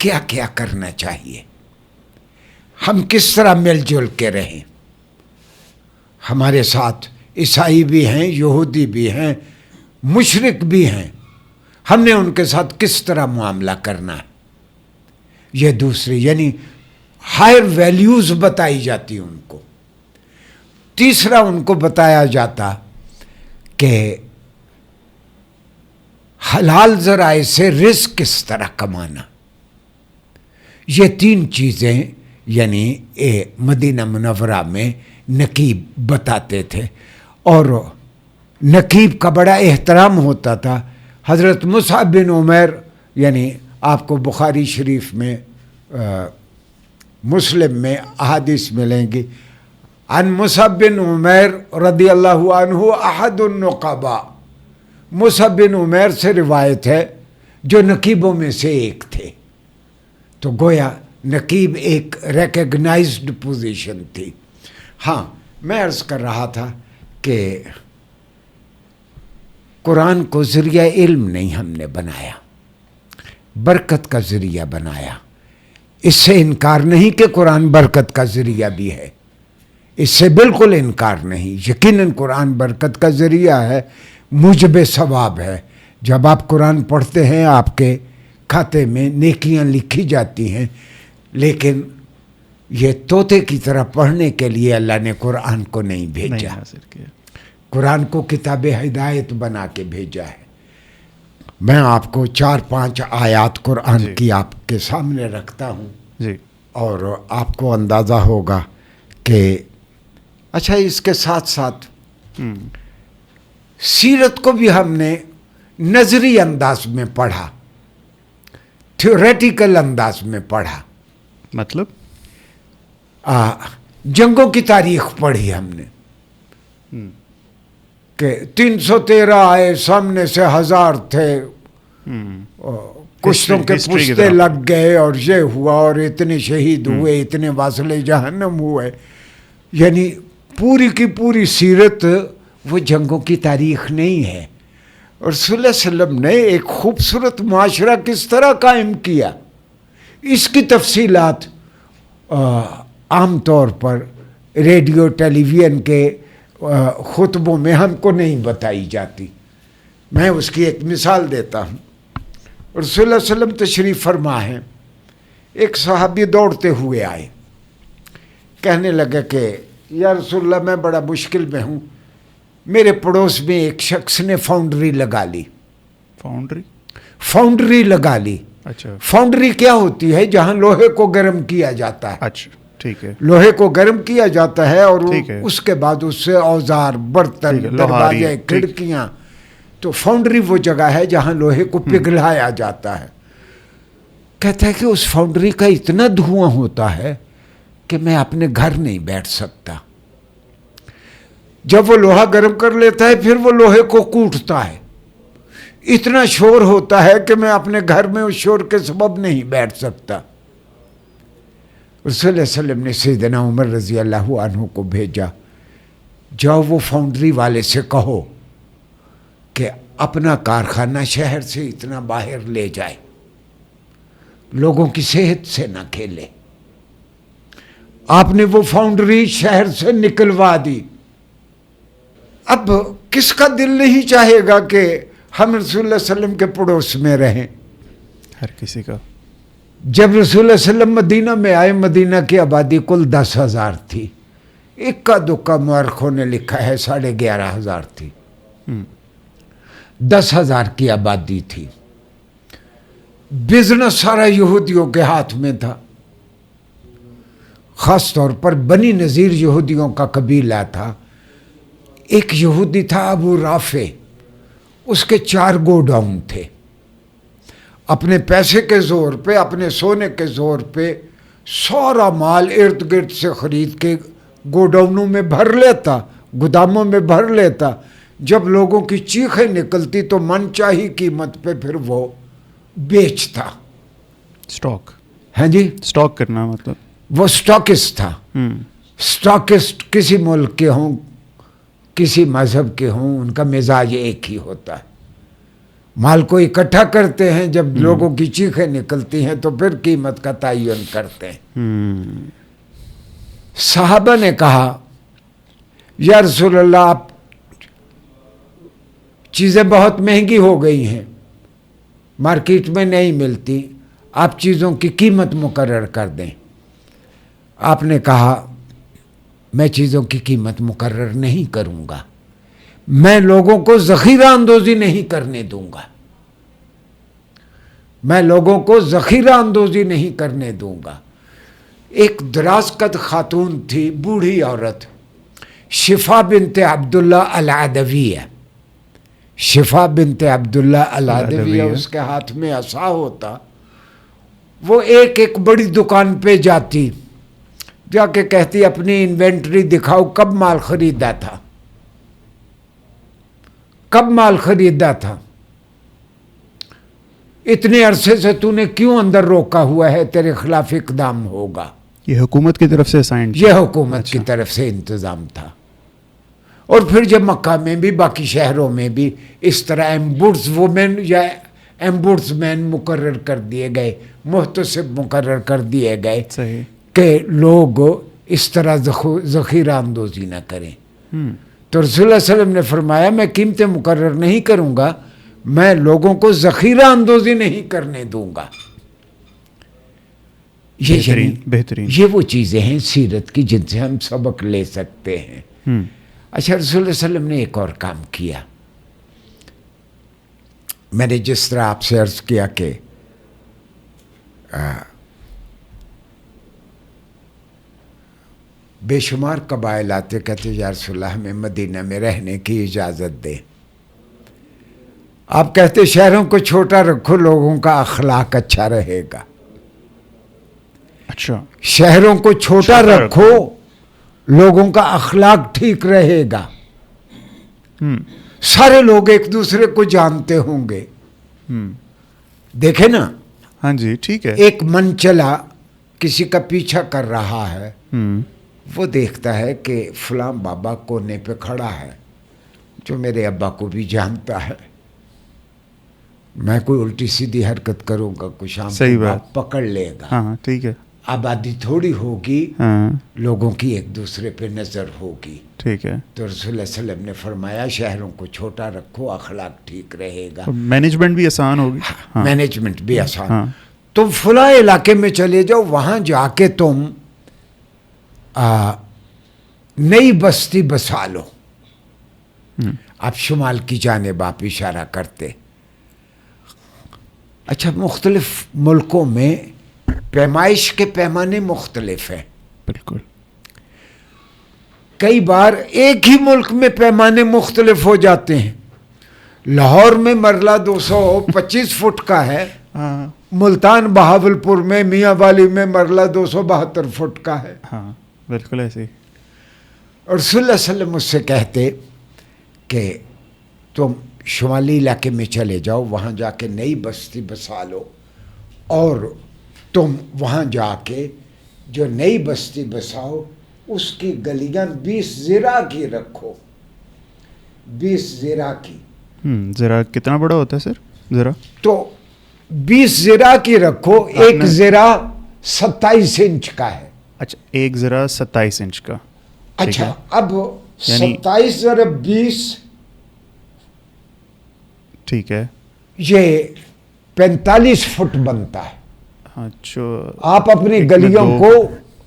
کیا کیا کرنا چاہیے، ہم کس طرح مل جل کے رہیں۔ ہمارے ساتھ عیسائی بھی ہیں، یہودی بھی ہیں، مشرک بھی ہیں، ہم نے ان کے ساتھ کس طرح معاملہ کرنا ہے، یہ دوسری یعنی ہائر ویلیوز بتائی جاتی ان کو۔ تیسرا ان کو بتایا جاتا کہ حلال ذرائع سے رزق کس طرح کمانا، یہ 3 چیزیں یعنی مدینہ منورہ میں نقیب بتاتے تھے، اور نقیب کا بڑا احترام ہوتا تھا۔ حضرت مصعب بن عمیر، یعنی آپ کو بخاری شریف میں مسلم میں احادیث ملیں گی، عن مصعب بن عمیر رضی اللہ عنہ احد النقباء، مصعب بن عمیر سے روایت ہے جو نقیبوں میں سے ایک تھے۔ تو گویا نقیب ایک ریکگنائزڈ پوزیشن تھی۔ ہاں، میں عرض کر رہا تھا کہ قرآن کو ذریعہ علم نہیں ہم نے بنایا، برکت کا ذریعہ بنایا۔ اس سے انکار نہیں کہ قرآن برکت کا ذریعہ بھی ہے، اس سے بالکل انکار نہیں، یقیناً قرآن برکت کا ذریعہ ہے، موجب ثواب ہے۔ جب آپ قرآن پڑھتے ہیں آپ کے کھاتے میں نیکیاں لکھی جاتی ہیں، لیکن یہ طوطے کی طرح پڑھنے کے لیے اللہ نے قرآن کو نہیں بھیجا، قرآن کو کتاب ہدایت بنا کے بھیجا ہے۔ میں آپ کو 4-5 آیات قرآن کی آپ کے سامنے رکھتا ہوں جی، اور آپ کو اندازہ ہوگا کہ اچھا، اس کے ساتھ ساتھ سیرت کو بھی ہم نے نظری انداز میں پڑھا، تھیوریٹیکل انداز میں پڑھا۔ مطلب جنگوں کی تاریخ پڑھی ہم نے کہ 313 آئے، سامنے سے 1000 تھے، کشتوں کے پشتے لگ گئے اور یہ ہوا اور اتنے شہید ہوئے، اتنے واصل جہنم ہوئے، یعنی پوری کی پوری سیرت وہ جنگوں کی تاریخ نہیں ہے۔ اور صلی اللہ علیہ وسلم نے ایک خوبصورت معاشرہ کس طرح قائم کیا، اس کی تفصیلات عام طور پر ریڈیو ٹیلی ویژن کے خطبوں میں ہم کو نہیں بتائی جاتی۔ میں اس کی ایک مثال دیتا ہوں۔ رسول اللہ علیہ وسلم تشریف فرما ہے، ایک صحابی دوڑتے ہوئے آئے، کہنے لگے کہ یا رسول اللہ میں بڑا مشکل میں ہوں، میرے پڑوس میں ایک شخص نے فاؤنڈری لگا لی۔ فاؤنڈری لگا لی؟ اچھا، فاؤنڈری کیا ہوتی ہے؟ جہاں لوہے کو گرم کیا جاتا ہے۔ اچھا، ٹھیک ہے، لوہے کو گرم کیا جاتا ہے اور اس کے بعد اس سے اوزار، برتن، دروازے، کھڑکیاں۔ تو فاؤنڈری وہ جگہ ہے جہاں لوہے کو پگھلایا جاتا ہے۔ کہتا ہے کہ اس فاؤنڈری کا اتنا دھواں ہوتا ہے کہ میں اپنے گھر نہیں بیٹھ سکتا۔ جب وہ لوہا گرم کر لیتا ہے پھر وہ لوہے کو کوٹتا ہے، اتنا شور ہوتا ہے کہ میں اپنے گھر میں اس شور کے سبب نہیں بیٹھ سکتا۔ رسول اللہ صلی اللہ علیہ وسلم نے سیدنا عمر رضی اللہ عنہ کو بھیجا، جاؤ وہ فاؤنڈری والے سے کہو کہ اپنا کارخانہ شہر سے اتنا باہر لے جائے، لوگوں کی صحت سے نہ کھیلے۔ آپ نے وہ فاؤنڈری شہر سے نکلوا دی۔ اب کس کا دل نہیں چاہے گا کہ ہم رسول اللہ صلی اللہ علیہ وسلم کے پڑوس میں رہیں؟ ہر کسی کا۔ جب رسول اللہ صلی اللہ علیہ وسلم مدینہ میں آئے، مدینہ کی آبادی کل 10,000 تھی، اکا دکا مورخوں نے لکھا ہے 11,500 تھی، 10,000 کی آبادی تھی۔ بزنس سارا یہودیوں کے ہاتھ میں تھا، خاص طور پر بنی نذیر یہودیوں کا قبیلہ تھا۔ ایک یہودی تھا ابو رافع، اس کے 4 گوڈاؤن تھے۔ اپنے پیسے کے زور پہ، اپنے سونے کے زور پہ سارا مال ارد گرد سے خرید کے گوڈاؤنوں میں بھر لیتا، گوداموں میں بھر لیتا۔ جب لوگوں کی چیخیں نکلتی تو من چاہی قیمت پہ پھر وہ بیچتا۔ سٹاک، ہاں جی، سٹاک کرنا مطلب وہ سٹاکسٹ تھا۔ سٹاکسٹ کسی ملک کے ہوں، کسی مذہب کے ہوں، ان کا مزاج ایک ہی ہوتا ہے، مال کو اکٹھا کرتے ہیں، جب لوگوں کی چیخیں نکلتی ہیں تو پھر قیمت کا تعین کرتے ہیں۔ صحابہ نے کہا یا رسول اللہ، آپ چیزیں بہت مہنگی ہو گئی ہیں، مارکیٹ میں نہیں ملتی، آپ چیزوں کی قیمت مقرر کر دیں۔ آپ نے کہا میں چیزوں کی قیمت مقرر نہیں کروں گا، میں لوگوں کو ذخیرہ اندوزی نہیں کرنے دوں گا۔ میں لوگوں کو ذخیرہ اندوزی نہیں کرنے دوں گا. ایک دراز قد خاتون تھی, بوڑھی عورت, شفا بنت عبداللہ العدویہ. شفا بنت عبداللہ العدویہ, اس کے ہاتھ میں عصا ہوتا. وہ ایک ایک بڑی دکان پہ جاتی, جا کے کہتی اپنی انوینٹری دکھاؤ, کب مال خریدا تھا, کب مال خریدا تھا, اتنے عرصے سے تو نے کیوں اندر روکا ہوا ہے, تیرے خلاف اقدام ہوگا. یہ حکومت کی طرف سے اسائنڈ, یہ حکومت کی طرف سے انتظام تھا. اور پھر جب مکہ میں بھی باقی شہروں میں بھی اس طرح ایمبوڈس وومن یا ایمبوڈس مین مقرر کر دیے گئے, محتسب مقرر کر دیے گئے صحیح, کہ لوگ اس طرح ذخیرہ اندوزی نہ کریں. تو رسول اللہ علیہ وسلم نے فرمایا میں قیمتیں مقرر نہیں کروں گا, میں لوگوں کو ذخیرہ اندوزی نہیں کرنے دوں گا. بہترین. یہ وہ چیزیں ہیں سیرت کی جن سے ہم سبق لے سکتے ہیں. اچھا, رسول اللہ علیہ وسلم نے ایک اور کام کیا. میں نے جس طرح آپ سے عرض کیا کہ بے شمار قبائل آتے, کہتے یا رسول اللہ ہمیں مدینہ میں رہنے کی اجازت دے. آپ کہتے شہروں کو چھوٹا رکھو, لوگوں کا اخلاق اچھا رہے گا. اچھا, شہروں کو چھوٹا رکھو, لوگوں کا اخلاق ٹھیک رہے گا. سارے لوگ ایک دوسرے کو جانتے ہوں گے. دیکھیں نا, ہاں جی ٹھیک ہے. ایک من چلا کسی کا پیچھا کر رہا ہے, وہ دیکھتا ہے کہ فلاں بابا کونے پہ کھڑا ہے جو میرے ابا کو بھی جانتا ہے. میں کوئی الٹی سیدھی حرکت کروں گا, کچھ صحیح بات پکڑ لے گا. ہاں ٹھیک ہے. آبادی تھوڑی ہوگی, لوگوں کی ایک دوسرے پہ نظر ہوگی. ٹھیک ہے. تو رسول اللہ صلی اللہ علیہ وسلم نے فرمایا شہروں کو چھوٹا رکھو, اخلاق ٹھیک رہے گا, مینجمنٹ بھی آسان ہوگی. مینجمنٹ بھی آسان. تم فلاں علاقے میں چلے جاؤ, وہاں جا کے تم نئی بستی بسا لو. آپ شمال کی جانب آپ اشارہ کرتے. اچھا, مختلف ملکوں میں پیمائش کے پیمانے مختلف ہیں. بالکل. کئی بار ایک ہی ملک میں پیمانے مختلف ہو جاتے ہیں. لاہور میں مرلہ 225 فٹ کا ہے, ملتان بہاولپور میں میاں والی میں مرلہ 272 فٹ کا ہے. ہاں بالکل ایسے ہی. اور صلی اللہ علیہ وسلم اس سے کہتے کہ تم شمالی علاقے میں چلے جاؤ, وہاں جا کے نئی بستی بسا لو, اور تم وہاں جا کے جو نئی بستی بساؤ اس کی گلیاں 20 ذراع کی رکھو. 20 ذراع کی. ذرا کتنا بڑا ہوتا ہے سر ذرا؟ تو 20 ذراع کی رکھو. ایک ذراع 27 انچ کا ہے. اچھا, ایک ذرا 27 انچ کا. اچھا, اب 27 ضرب 20 ٹھیک ہے, یہ 45 فٹ بنتا ہے. اچھا, آپ اپنی گلیوں کو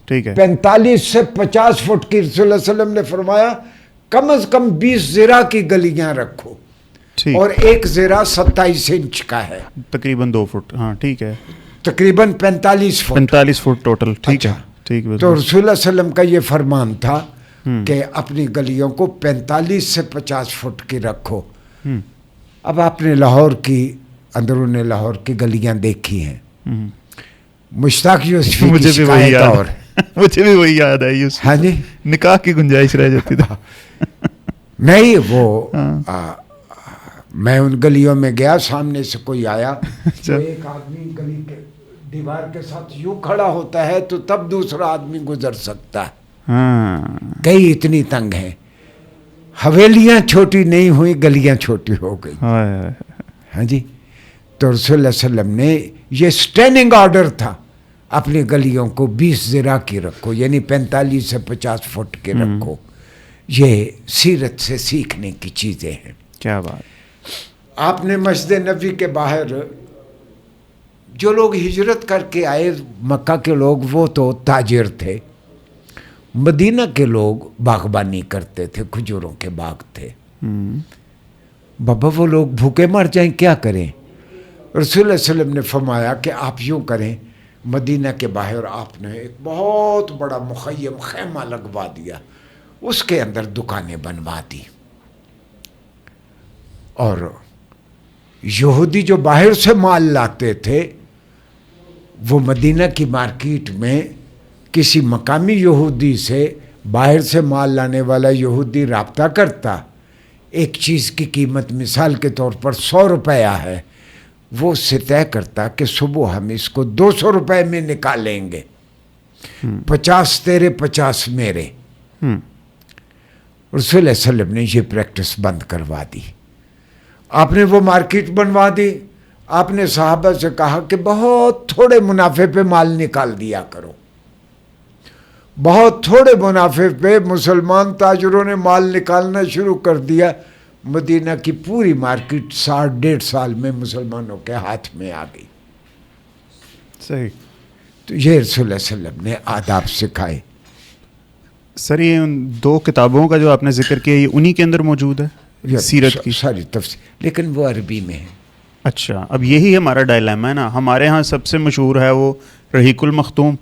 ٹھیک ہے 45 سے 50 فٹ کی, رسول اللہ علیہ وسلم نے فرمایا کم از کم 20 ذراع کی گلیاں رکھو, اور ایک ذراع 27 انچ کا ہے, تقریباً 2 فٹ. ہاں ٹھیک ہے, تقریباً 45 فٹ. 45 fit total. ٹھیک ہے ٹھیک ہے. تو رسول اللہ علیہ وسلم کا یہ فرمان تھا کہ اپنی گلیوں کو 45 سے 50 فٹ کی رکھو. اب آپ نے لاہور کی, اندرون لاہور کی گلیاں دیکھی ہیں. مشتاق یوسفی کی شکایت, اور مجھے بھی وہی یاد آئی, ہاں جی, نکاح کی گنجائش رہ جاتی تھی. نہیں وہ میں ان گلیوں میں گیا, سامنے سے کوئی آیا تو ایک آدمی گلی کے دیوار کے ساتھ یوں کھڑا ہوتا ہے تو تب دوسرا آدمی گزر سکتا ہے. کئی اتنی تنگ ہیں, حویلیاں چھوٹی نہیں ہوئی, گلیاں چھوٹی ہو گئی. ہاں جی. تو رسول اللہ علیہ وسلم نے یہ اسٹینڈنگ آرڈر تھا, اپنی گلیوں کو 20 ذراع کی رکھو, یعنی 45 سے 50 فٹ کی رکھو. یہ سیرت سے سیکھنے کی چیزیں ہیں. کیا بات. آپ نے مسجد نبوی کے باہر جو لوگ ہجرت کر کے آئے, مکہ کے لوگ وہ تو تاجر تھے, مدینہ کے لوگ باغبانی کرتے تھے, کھجوروں کے باغ تھے. بابا وہ لوگ بھوکے مر جائیں کیا کریں؟ رسول اللہ صلی اللہ علیہ وسلم نے فرمایا کہ آپ یوں کریں، مدینہ کے باہر آپ نے ایک بہت بڑا مخیم خیمہ لگوا دیا، اس کے اندر دکانیں بنوا دی، اور یہودی جو باہر سے مال لاتے تھے وہ مدینہ کی مارکیٹ میں کسی مقامی یہودی سے، باہر سے مال لانے والا یہودی رابطہ کرتا، ایک چیز کی قیمت مثال کے طور پر 100 روپیہ ہے، وہ اس سے طے کرتا کہ صبح ہم اس کو 200 روپے میں نکالیں گے، 50 تیرے 50 میرے۔ رسول اللہ صلی اللہ علیہ وسلم نے یہ پریکٹس بند کروا دی، آپ نے وہ مارکیٹ بنوا دی، آپ نے صحابہ سے کہا کہ بہت تھوڑے منافع پہ مال نکال دیا کرو، بہت تھوڑے منافع پہ مسلمان تاجروں نے مال نکالنا شروع کر دیا، مدینہ کی پوری مارکیٹ 1.5 سال میں مسلمانوں کے ہاتھ میں آ گئی۔ صحیح۔ تو یہ رسول اللہ صلی اللہ علیہ وسلم نے آداب سکھائے۔ سر یہ ان 2 کتابوں کا جو آپ نے ذکر کیا یہ انہی کے اندر موجود ہے، سیرت کی ساری تفصیل، لیکن وہ عربی میں ہے۔ اچھا، اب یہی ہے ہمارا ڈائلیما ہے نا، ہمارے ہاں سب سے مشہور ہے وہ رحیق المختوم،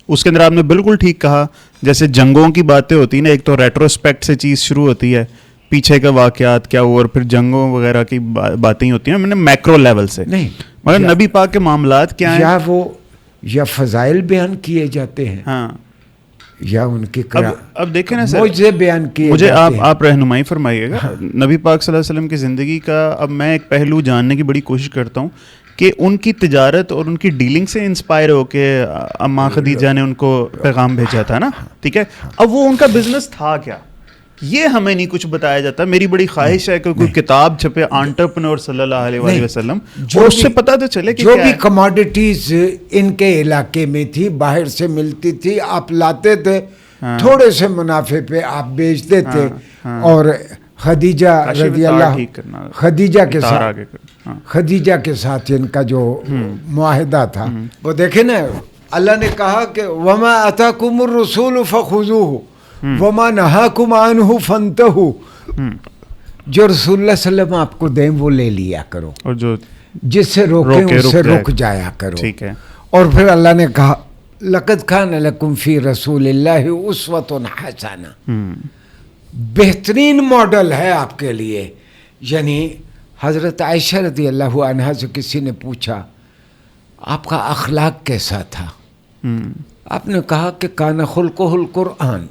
اس کے اندر آپ نے بالکل ٹھیک کہا، جیسے جنگوں کی باتیں ہوتی ہیں نا، ایک تو ریٹروسپیکٹ سے چیز شروع ہوتی ہے، پیچھے کے واقعات کیا ہوا، اور پھر جنگوں وغیرہ کی باتیں ہوتی ہیں، میں نے میکرو لیول سے، نہیں مگر نبی پاک کے معاملات کیا ہیں، یا فضائل بیان کیے جاتے ہیں، ہاں، یا ان کی اب دیکھیں نا سر، معجزے بیان کیے مجھے جاتے ہیں۔ آپ رہنمائی فرمائیے گا نبی پاک صلی اللہ علیہ وسلم کی زندگی کا۔ اب میں ایک پہلو جاننے کی بڑی کوشش کرتا ہوں کہ ان کی تجارت اور ان کی ڈیلنگ سے انسپائر ہو کے اماں خدیجہ نے ان کو پیغام بھیجا تھا نا، ٹھیک ہے، اب وہ ان کا بزنس تھا کیا، یہ ہمیں نہیں کچھ بتایا جاتا۔ میری بڑی خواہش ہے کہ کوئی کتاب چھپے انٹرپرنور صلی اللہ علیہ وسلم، اور اس سے پتہ تو چلے کہ جو بھی کموڈیٹیز ان کے علاقے میں تھی، باہر سے ملتی تھی، آپ لاتے تھے، تھوڑے سے منافع پہ آپ بیچتے تھے، اور خدیجہ رضی اللہ، خدیجہ کے ساتھ ان کا جو معاہدہ تھا وہ دیکھیں نا، اللہ نے کہا کہ وما اتاکم الرسول فخذوہ وما نہاکم عنہ فانتہوا، جو رسول اللہ صلی اللہ علیہ وسلم آپ کو دیں وہ لے لیا کرو، اور جو جس سے روکیں اس سے رک جایا کرو، ٹھیک ہے۔ اور پھر اللہ نے کہا لقد کان لکم فی رسول اللہ اسوۃ حسنہ، بہترین ماڈل ہے آپ کے لیے۔ یعنی حضرت عائشہ رضی اللہ عنہا سے کسی نے پوچھا آپ کا اخلاق کیسا تھا، آپ نے کہا کہ کان خلقہ القرآن،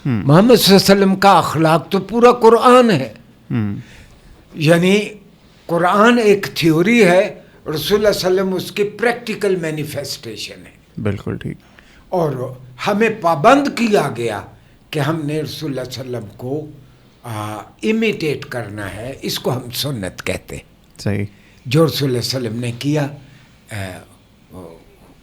محمد صلی اللہ علیہ وسلم کا اخلاق تو پورا قرآن ہے، یعنی قرآن ایک تھیوری ہے، رسول اللہ صلی اللہ علیہ وسلم اس کی پریکٹیکل مینیفیسٹیشن ہے۔ بالکل ٹھیک۔ اور ہمیں پابند کیا گیا کہ ہم نے رسول اللہ صلی اللہ علیہ وسلم کو امیٹیٹ کرنا ہے، اس کو ہم سنت کہتے ہیں۔ صحیح۔ جو رسول اللہ صلی اللہ علیہ وسلم نے کیا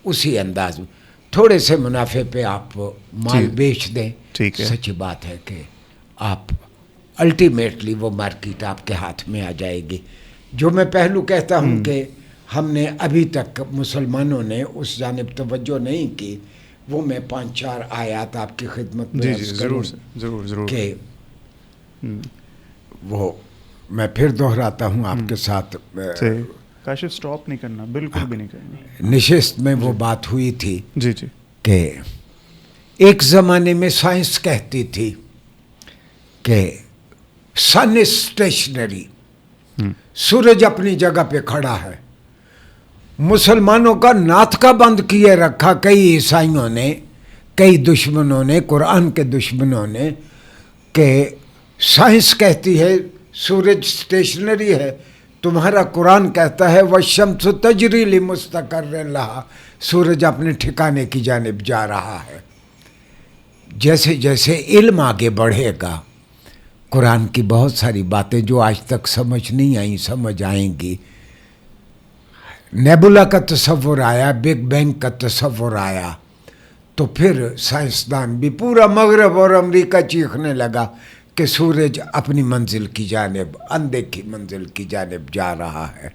اسی انداز میں، تھوڑے سے منافع پہ آپ مال بیچ دیں، سچی بات ہے کہ آپ الٹیمیٹلی وہ مارکیٹ آپ کے ہاتھ میں آ جائے گی۔ جو میں پہلو کہتا ہوں کہ ہم نے ابھی تک مسلمانوں نے اس جانب توجہ نہیں کی، وہ میں 5-4 آیات آپ کی خدمت میں عرض کروں کہ وہ میں پھر دہراتا ہوں آپ کے ساتھ، کاشف سٹاپ نہیں کرنا، بالکل بھی نہیں کرنا۔ نشست میں وہ بات ہوئی تھی کہ ایک زمانے میں سائنس کہتی تھی کہ سن اسٹیشنری، سورج اپنی جگہ پہ کھڑا ہے، مسلمانوں کا ناطقہ بند کیے رکھا کئی عیسائیوں نے، کئی دشمنوں نے، قرآن کے دشمنوں نے، کہ سائنس کہتی ہے سورج اسٹیشنری ہے، تمہارا قرآن کہتا ہے وَالشَّمْسُ تَجْرِي لِمُسْتَقَرٍّ لَهَا، سورج اپنے ٹھکانے کی جانب جا رہا ہے۔ جیسے جیسے علم آگے بڑھے گا، قرآن کی بہت ساری باتیں جو آج تک سمجھ نہیں آئیں سمجھ آئیں گی۔ نیبولا کا تصور آیا، بگ بینگ کا تصور آیا، تو پھر سائنسدان بھی پورا مغرب اور امریکہ چیخنے لگا کہ سورج اپنی منزل کی جانب، اندیکھی منزل کی جانب جا رہا ہے۔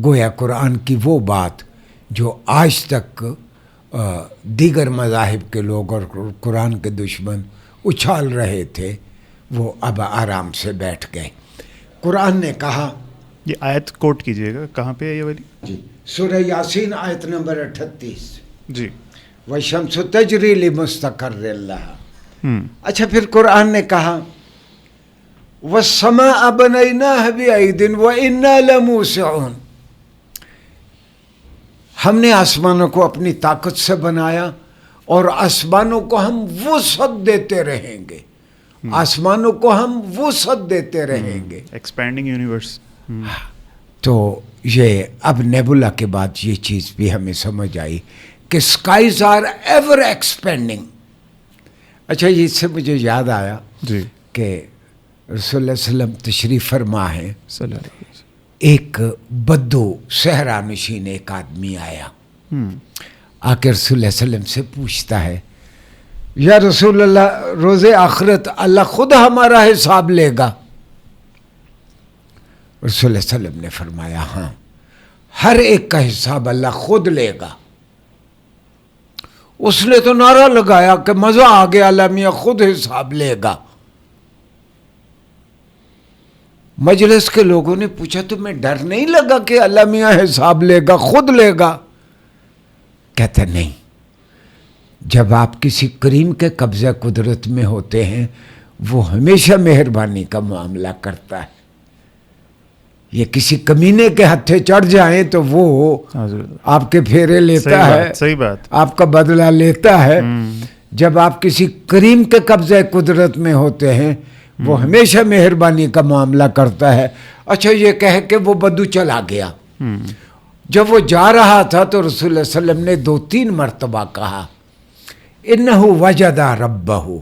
گویا قرآن کی وہ بات جو آج تک دیگر مذاہب کے لوگ اور قرآن کے دشمن اچھال رہے تھے، وہ اب آرام سے بیٹھ گئے۔ قرآن نے کہا یہ آیت کوٹ کیجیے گا, کہاں پہ ہے یہ والی؟ جی سورہ یاسین آیت نمبر 38. جی. وَالشَّمْسُ تَجْرِي لِمُسْتَقَرٍّ لَهَا. اچھا پھر قرآن نے کہا وَالسَّمَاءَ بَنَيْنَاهَا بِأَيْدٍ وَإِنَّا لَمُوسِعُونَ. ہم نے آسمانوں کو اپنی طاقت سے بنایا اور آسمانوں کو ہم وسعت دیتے رہیں گے. آسمانوں کو ہم وسعت دیتے رہیں گے. Expanding universe. تو یہ اب نیبولا کے بعد یہ چیز بھی ہمیں سمجھ آئی کہ اسکائیز آر ایور ایکسپینڈنگ. اچھا یہ اس سے مجھے یاد آیا جی کہ رسول اللہ علیہ وسلم تشریف فرما ہے. صلی اللہ علیہ وسلم. ایک بدو صحرا نشین ایک آدمی آیا, آ کے رسول اللہ علیہ وسلم سے پوچھتا ہے یا رسول اللہ روز آخرت اللہ خود ہمارا حساب لے گا؟ رسول اللہ علیہ وسلم نے فرمایا ہاں, ہر ایک کا حساب اللہ خود لے گا. اس نے تو نعرہ لگایا کہ مزہ آ گیا, اللہ میاں خود حساب لے گا. مجلس کے لوگوں نے پوچھا تمہیں ڈر نہیں لگا کہ اللہ میاں حساب لے گا, خود لے گا؟ کہتا نہیں, جب آپ کسی کریم کے قبضہ قدرت میں ہوتے ہیں وہ ہمیشہ مہربانی کا معاملہ کرتا ہے. یہ کسی کمینے کے ہتھے چڑھ جائیں تو وہ آپ کے پھیرے لیتا ہے, صحیح بات, آپ کا بدلہ لیتا ہے. جب آپ کسی کریم کے قبضہ قدرت میں ہوتے ہیں وہ ہمیشہ مہربانی کا معاملہ کرتا ہے. اچھا یہ کہہ کے وہ بدو چلا گیا. جب وہ جا رہا تھا تو رسول اللہ صلی اللہ علیہ وسلم نے 2-3 مرتبہ کہا انہ وجد ربہ,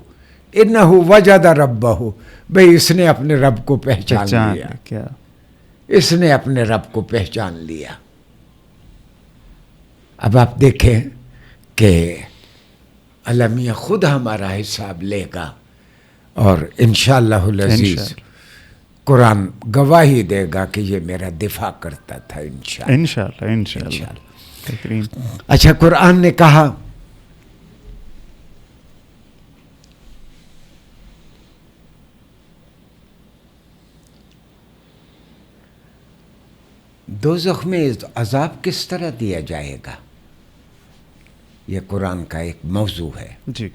انہ وجد ربہ. بھئی اس نے اپنے رب کو پہچان لیا. کیا اس نے اپنے رب کو پہچان لیا. اب آپ دیکھیں کہ اللہ میاں خود ہمارا حساب لے گا اور انشاءاللہ العزیز قرآن گواہی دے گا کہ یہ میرا دفاع کرتا تھا. انشاءاللہ. اچھا قرآن نے کہا دوزخ میں عذاب کس طرح دیا جائے گا, یہ قرآن کا ایک موضوع ہے. جی.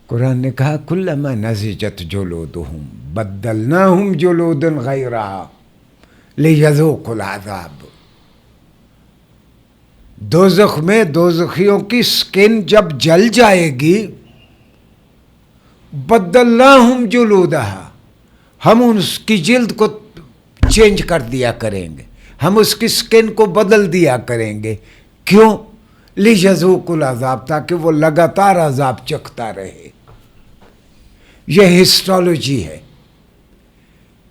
قرآن نے کہا کلما نضجت جلودہم بدلناہم جلودا غیرہا لیذوقوا العذاب. دوزخ میں دوزخیوں کی سکن جب جل جائے گی بدلناہم جلودہا, ہم اس کی جلد کو چینج کر دیا کریں گے, ہم اس کی سکن کو بدل دیا کریں گے. کیوں؟ لیذوقوا العذاب, تاکہ وہ لگاتار عذاب چکھتا رہے. یہ ہسٹالوجی ہے.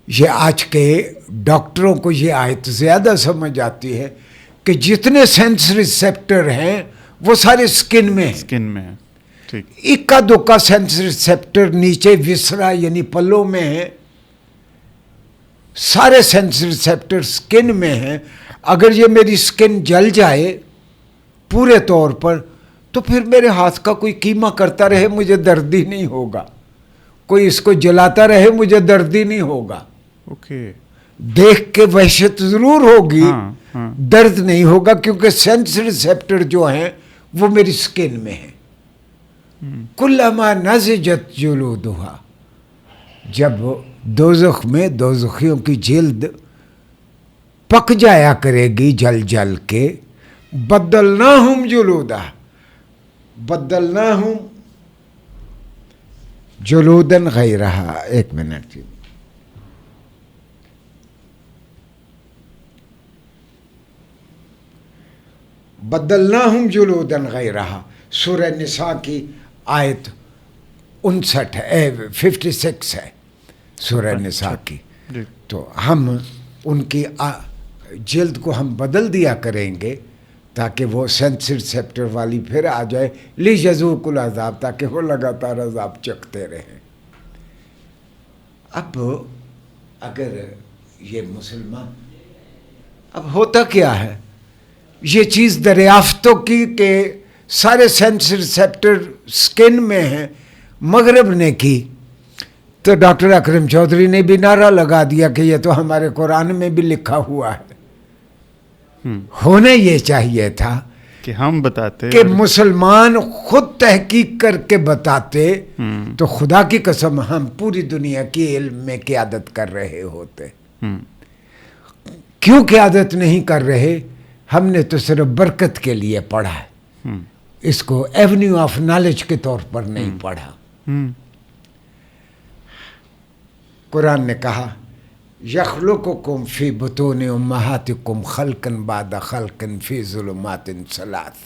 یہ آج کے ڈاکٹروں کو یہ آیت زیادہ سمجھ آتی ہے کہ جتنے سینس ریسیپٹر ہیں وہ سارے سکن میں ہیں. سکن میں ہے. ٹھیک. اکا دکا سینس ریسیپٹر نیچے وسرا یعنی پلوں میں ہیں. سارے سینس ریسیپٹر سکن میں ہیں. اگر یہ میری سکن جل جائے پورے طور پر تو پھر میرے ہاتھ کا کوئی قیمہ کرتا رہے مجھے درد ہی نہیں ہوگا, کوئی اس کو جلاتا رہے مجھے درد ہی نہیں ہوگا. اوکے. دیکھ کے وحشت ضرور ہوگی, درد نہیں ہوگا کیونکہ سینس ریسیپٹر جو ہیں وہ میری سکن میں ہیں. کلما نضجت جلودہا, جب دوزخ میں دوزخیوں کی جلد پک جایا کرے گی جل جل کے, بدلناہم جلودا, بدلناہم جلودن غیرہا. ایک منٹ, بدلناہم جلودن غیرہا سورہ نساء کی آیت 56 ہے سورہ نساء کی. تو ہم ان کی جلد کو ہم بدل دیا کریں گے تاکہ وہ سینس ریسیپٹر والی پھر آ جائے لیذوقوا العذاب, تاکہ وہ لگاتار عذاب چکھتے رہیں. اب اگر یہ مسلمان, اب ہوتا کیا ہے, یہ چیز دریافتوں کی کہ سارے سینس ریسیپٹر سکن میں ہیں مغرب نے کی, تو تو ڈاکٹر اکرم چودھری نے بھی نعرہ لگا دیا کہ یہ تو ہمارے قرآن میں بھی لکھا ہوا ہے. ہونا یہ چاہیے تھا کہ ہم بتاتے کہ مسلمان خود تحقیق کر کے بتاتے تو خدا کی قسم ہم پوری دنیا کی علم میں قیادت کر رہے ہوتے. کیوں قیادت نہیں کر رہے؟ ہم نے تو صرف برکت کے لیے پڑھا ہے، اس کو ایونیو آف نالج کے طور پر نہیں پڑھا. قرآن نے کہا یخلقکم فی بطون امہاتکم خلقا بعد خلق فی ظلمات ثلاث.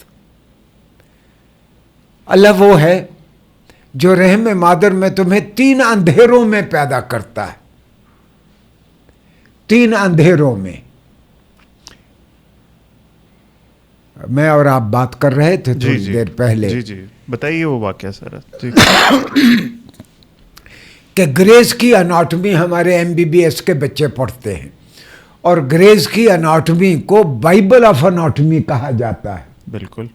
اللہ وہ ہے جو رحم مادر میں تمہیں 3 اندھیروں میں پیدا کرتا ہے. 3 اندھیروں میں. میں اور آپ بات کر رہے تھے تھوڑی دیر پہلے. جی بتائیے وہ واقعہ سر. کہ گریز کی اناٹمی ہمارے MBBS کے بچے پڑھتے ہیں، اور گریز کی اناٹمی کو بائبل آف اناٹمی کہا جاتا ہے. بالکل.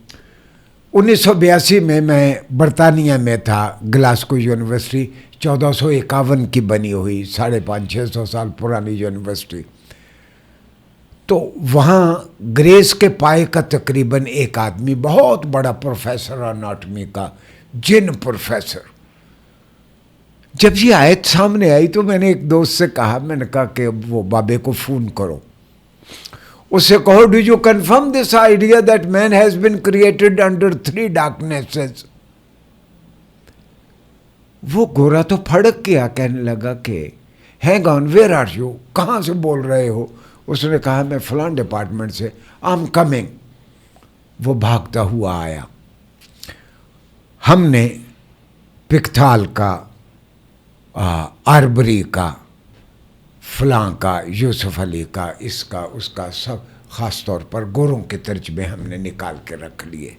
1982 میں برطانیہ میں تھا، گلاسکو یونیورسٹی 1451 کی بنی ہوئی، 550-600 سال پرانی یونیورسٹی. تو وہاں گریز کے پائے کا تقریباً ایک آدمی، بہت بڑا پروفیسر اناٹمی کا، جن پروفیسر. جب یہ آیت سامنے آئی تو میں نے ایک دوست سے کہا، میں نے کہا کہ وہ بابے کو فون کرو، اس سے کہو do you confirm this idea that man has been created under 3 darknesses. وہ گورا تو پھڑک گیا، کہنے لگا کہ hang on where are you, کہاں سے بول رہے ہو؟ اس نے کہا میں فلان ڈپارٹمنٹ سے، آئی ایم کمنگ. وہ بھاگتا ہوا آیا. ہم نے پکتھال کا، آربری کا، فلاں کا، یوسف علی کا، اس کا اس کا، سب خاص طور پر گوروں کے ترجمے ہم نے نکال کے رکھ لیے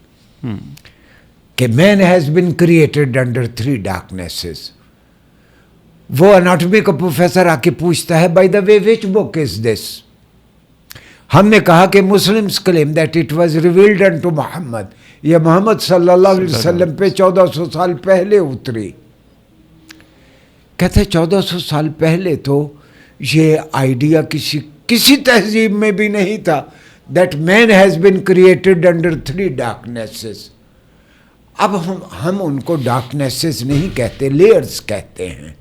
کہ man has been created under 3 darknesses. وہ اناٹمی کا پروفیسر آ کے پوچھتا ہے بائی دا وے وچ بک از دس. ہم نے کہا کہ Muslims claim that it was revealed unto Muhammad, یہ محمد صلی اللہ علیہ وسلم پہ 1400 سال پہلے اتری. کہتے 1400 سال پہلے تو یہ آئیڈیا کسی تہذیب میں بھی نہیں تھا that man has been created under 3 darknesses. اب ہم ان کو ڈارکنیسز نہیں کہتے، لیئرز کہتے ہیں.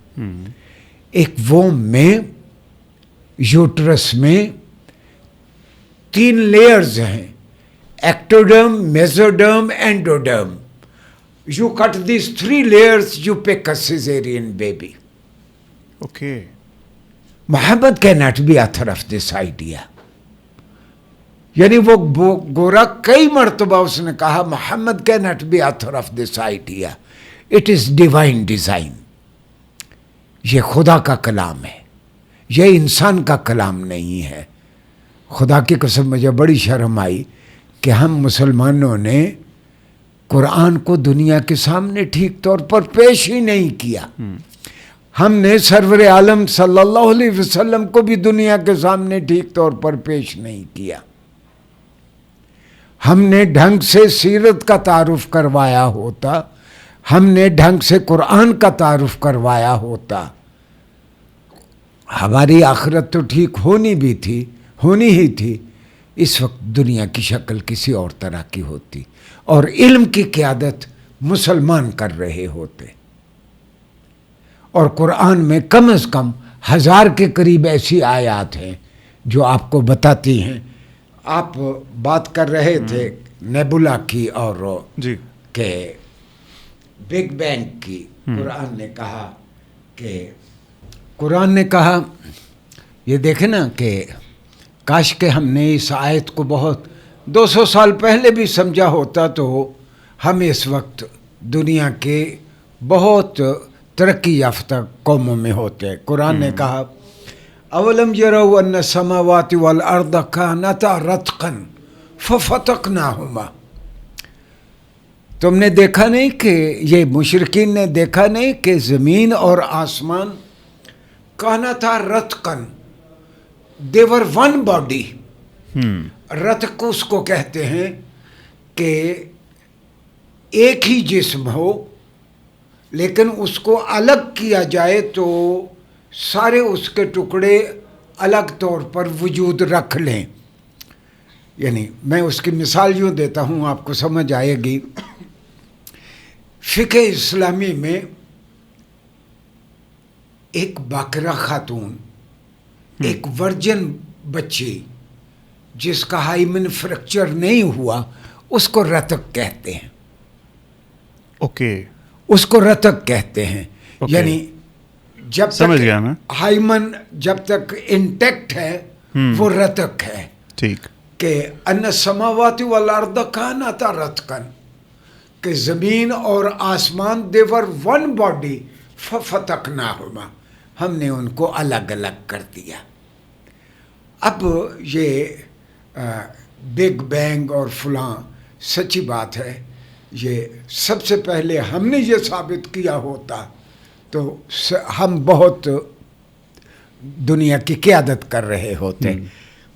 ایک ووم میں، یوٹرس میں 3 لیئرز ہیں، ایکٹوڈرم، میزوڈرم، اینڈوڈرم. You cut these 3 layers, you pick a cesarean baby. Okay. Muhammad cannot be author of this idea. یعنی وہ گورا کئی مرتبہ اس نے کہا محمد cannot be author of this idea. It is divine design. یہ خدا کا کلام ہے، یہ انسان کا کلام نہیں ہے. خدا کی قسم مجھے بڑی شرم آئی کہ ہم مسلمانوں نے قرآن کو دنیا کے سامنے ٹھیک طور پر پیش ہی نہیں کیا. ہم نے سرور عالم صلی اللہ علیہ وسلم کو بھی دنیا کے سامنے ٹھیک طور پر پیش نہیں کیا. ہم نے ڈھنگ سے سیرت کا تعارف کروایا ہوتا، ہم نے ڈھنگ سے قرآن کا تعارف کروایا ہوتا، ہماری آخرت تو ٹھیک ہونی ہی تھی. اس وقت دنیا کی شکل کسی اور طرح کی ہوتی اور علم کی قیادت مسلمان کر رہے ہوتے. اور قرآن میں کم از کم 1000 کے قریب ایسی آیات ہیں جو آپ کو بتاتی ہیں. آپ بات کر رہے تھے نیبولا کی اور جی کہ بگ بینگ کی. قرآن نے کہا یہ دیکھیں نا کہ کاش کہ ہم نے اس آیت کو بہت 200 سال پہلے بھی سمجھا ہوتا تو ہم اس وقت دنیا کے بہت ترقی یافتہ قوموں میں ہوتے. قرآن نے کہا اولم یروا ان السماوات والارض کانتا رتقا ففتقناہما. تم نے دیکھا نہیں کہ یہ مشرکین نے دیکھا نہیں کہ زمین اور آسمان کانتا رتقا، they were one body. رتق اس کو کہتے ہیں کہ ایک ہی جسم ہو لیکن اس کو الگ کیا جائے تو سارے اس کے ٹکڑے الگ طور پر وجود رکھ لیں. یعنی میں اس کی مثال یوں دیتا ہوں، آپ کو سمجھ آئے گی. فقہ اسلامی میں ایک باکرہ خاتون، ایک ورجن بچی جس کا ہائمن فریکچر نہیں ہوا، اس کو رتق کہتے ہیں. اوکے، اس کو رتق کہتے ہیں. یعنی جب سمجھ گیا میں. ہائمن جب تک انٹیکٹ ہے وہ رتق ہے. ٹھیک. کہ ان السماوات والارض کانتا رتقا، کہ زمین اور آسمان دیور ون باڈی ففتقناہما، ہم نے ان کو الگ الگ کر دیا. اب یہ بگ بینگ اور فلاں سچی بات ہے. یہ سب سے پہلے ہم نے یہ ثابت کیا ہوتا تو ہم بہت دنیا کی قیادت کر رہے ہوتے.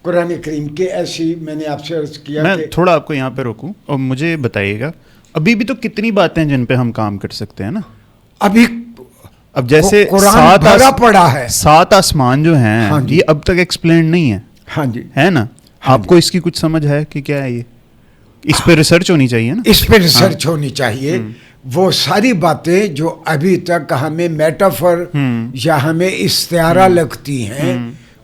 قرآن کریم کی ایسی میں نے آپ سے عرض کیا. میں تھوڑا آپ کو یہاں پہ روکوں اور مجھے بتائیے گا، ابھی بھی تو کتنی باتیں جن پہ ہم کام کر سکتے ہیں نا. ابھی اب جیسے قرآن بھرا پڑا ہے. 7 آسمان جو ہیں یہ اب تک ایکسپلینڈ نہیں ہے. ہاں جی، ہے نا. آپ کو اس کی کچھ سمجھ ہے کہ کیا ہے یہ؟ اس پہ ریسرچ ہونی چاہیے نا. اس پہ ریسرچ ہونی چاہیے. وہ ساری باتیں جو ابھی تک ہمیں میٹافر یا ہمیں استعارہ لگتی ہیں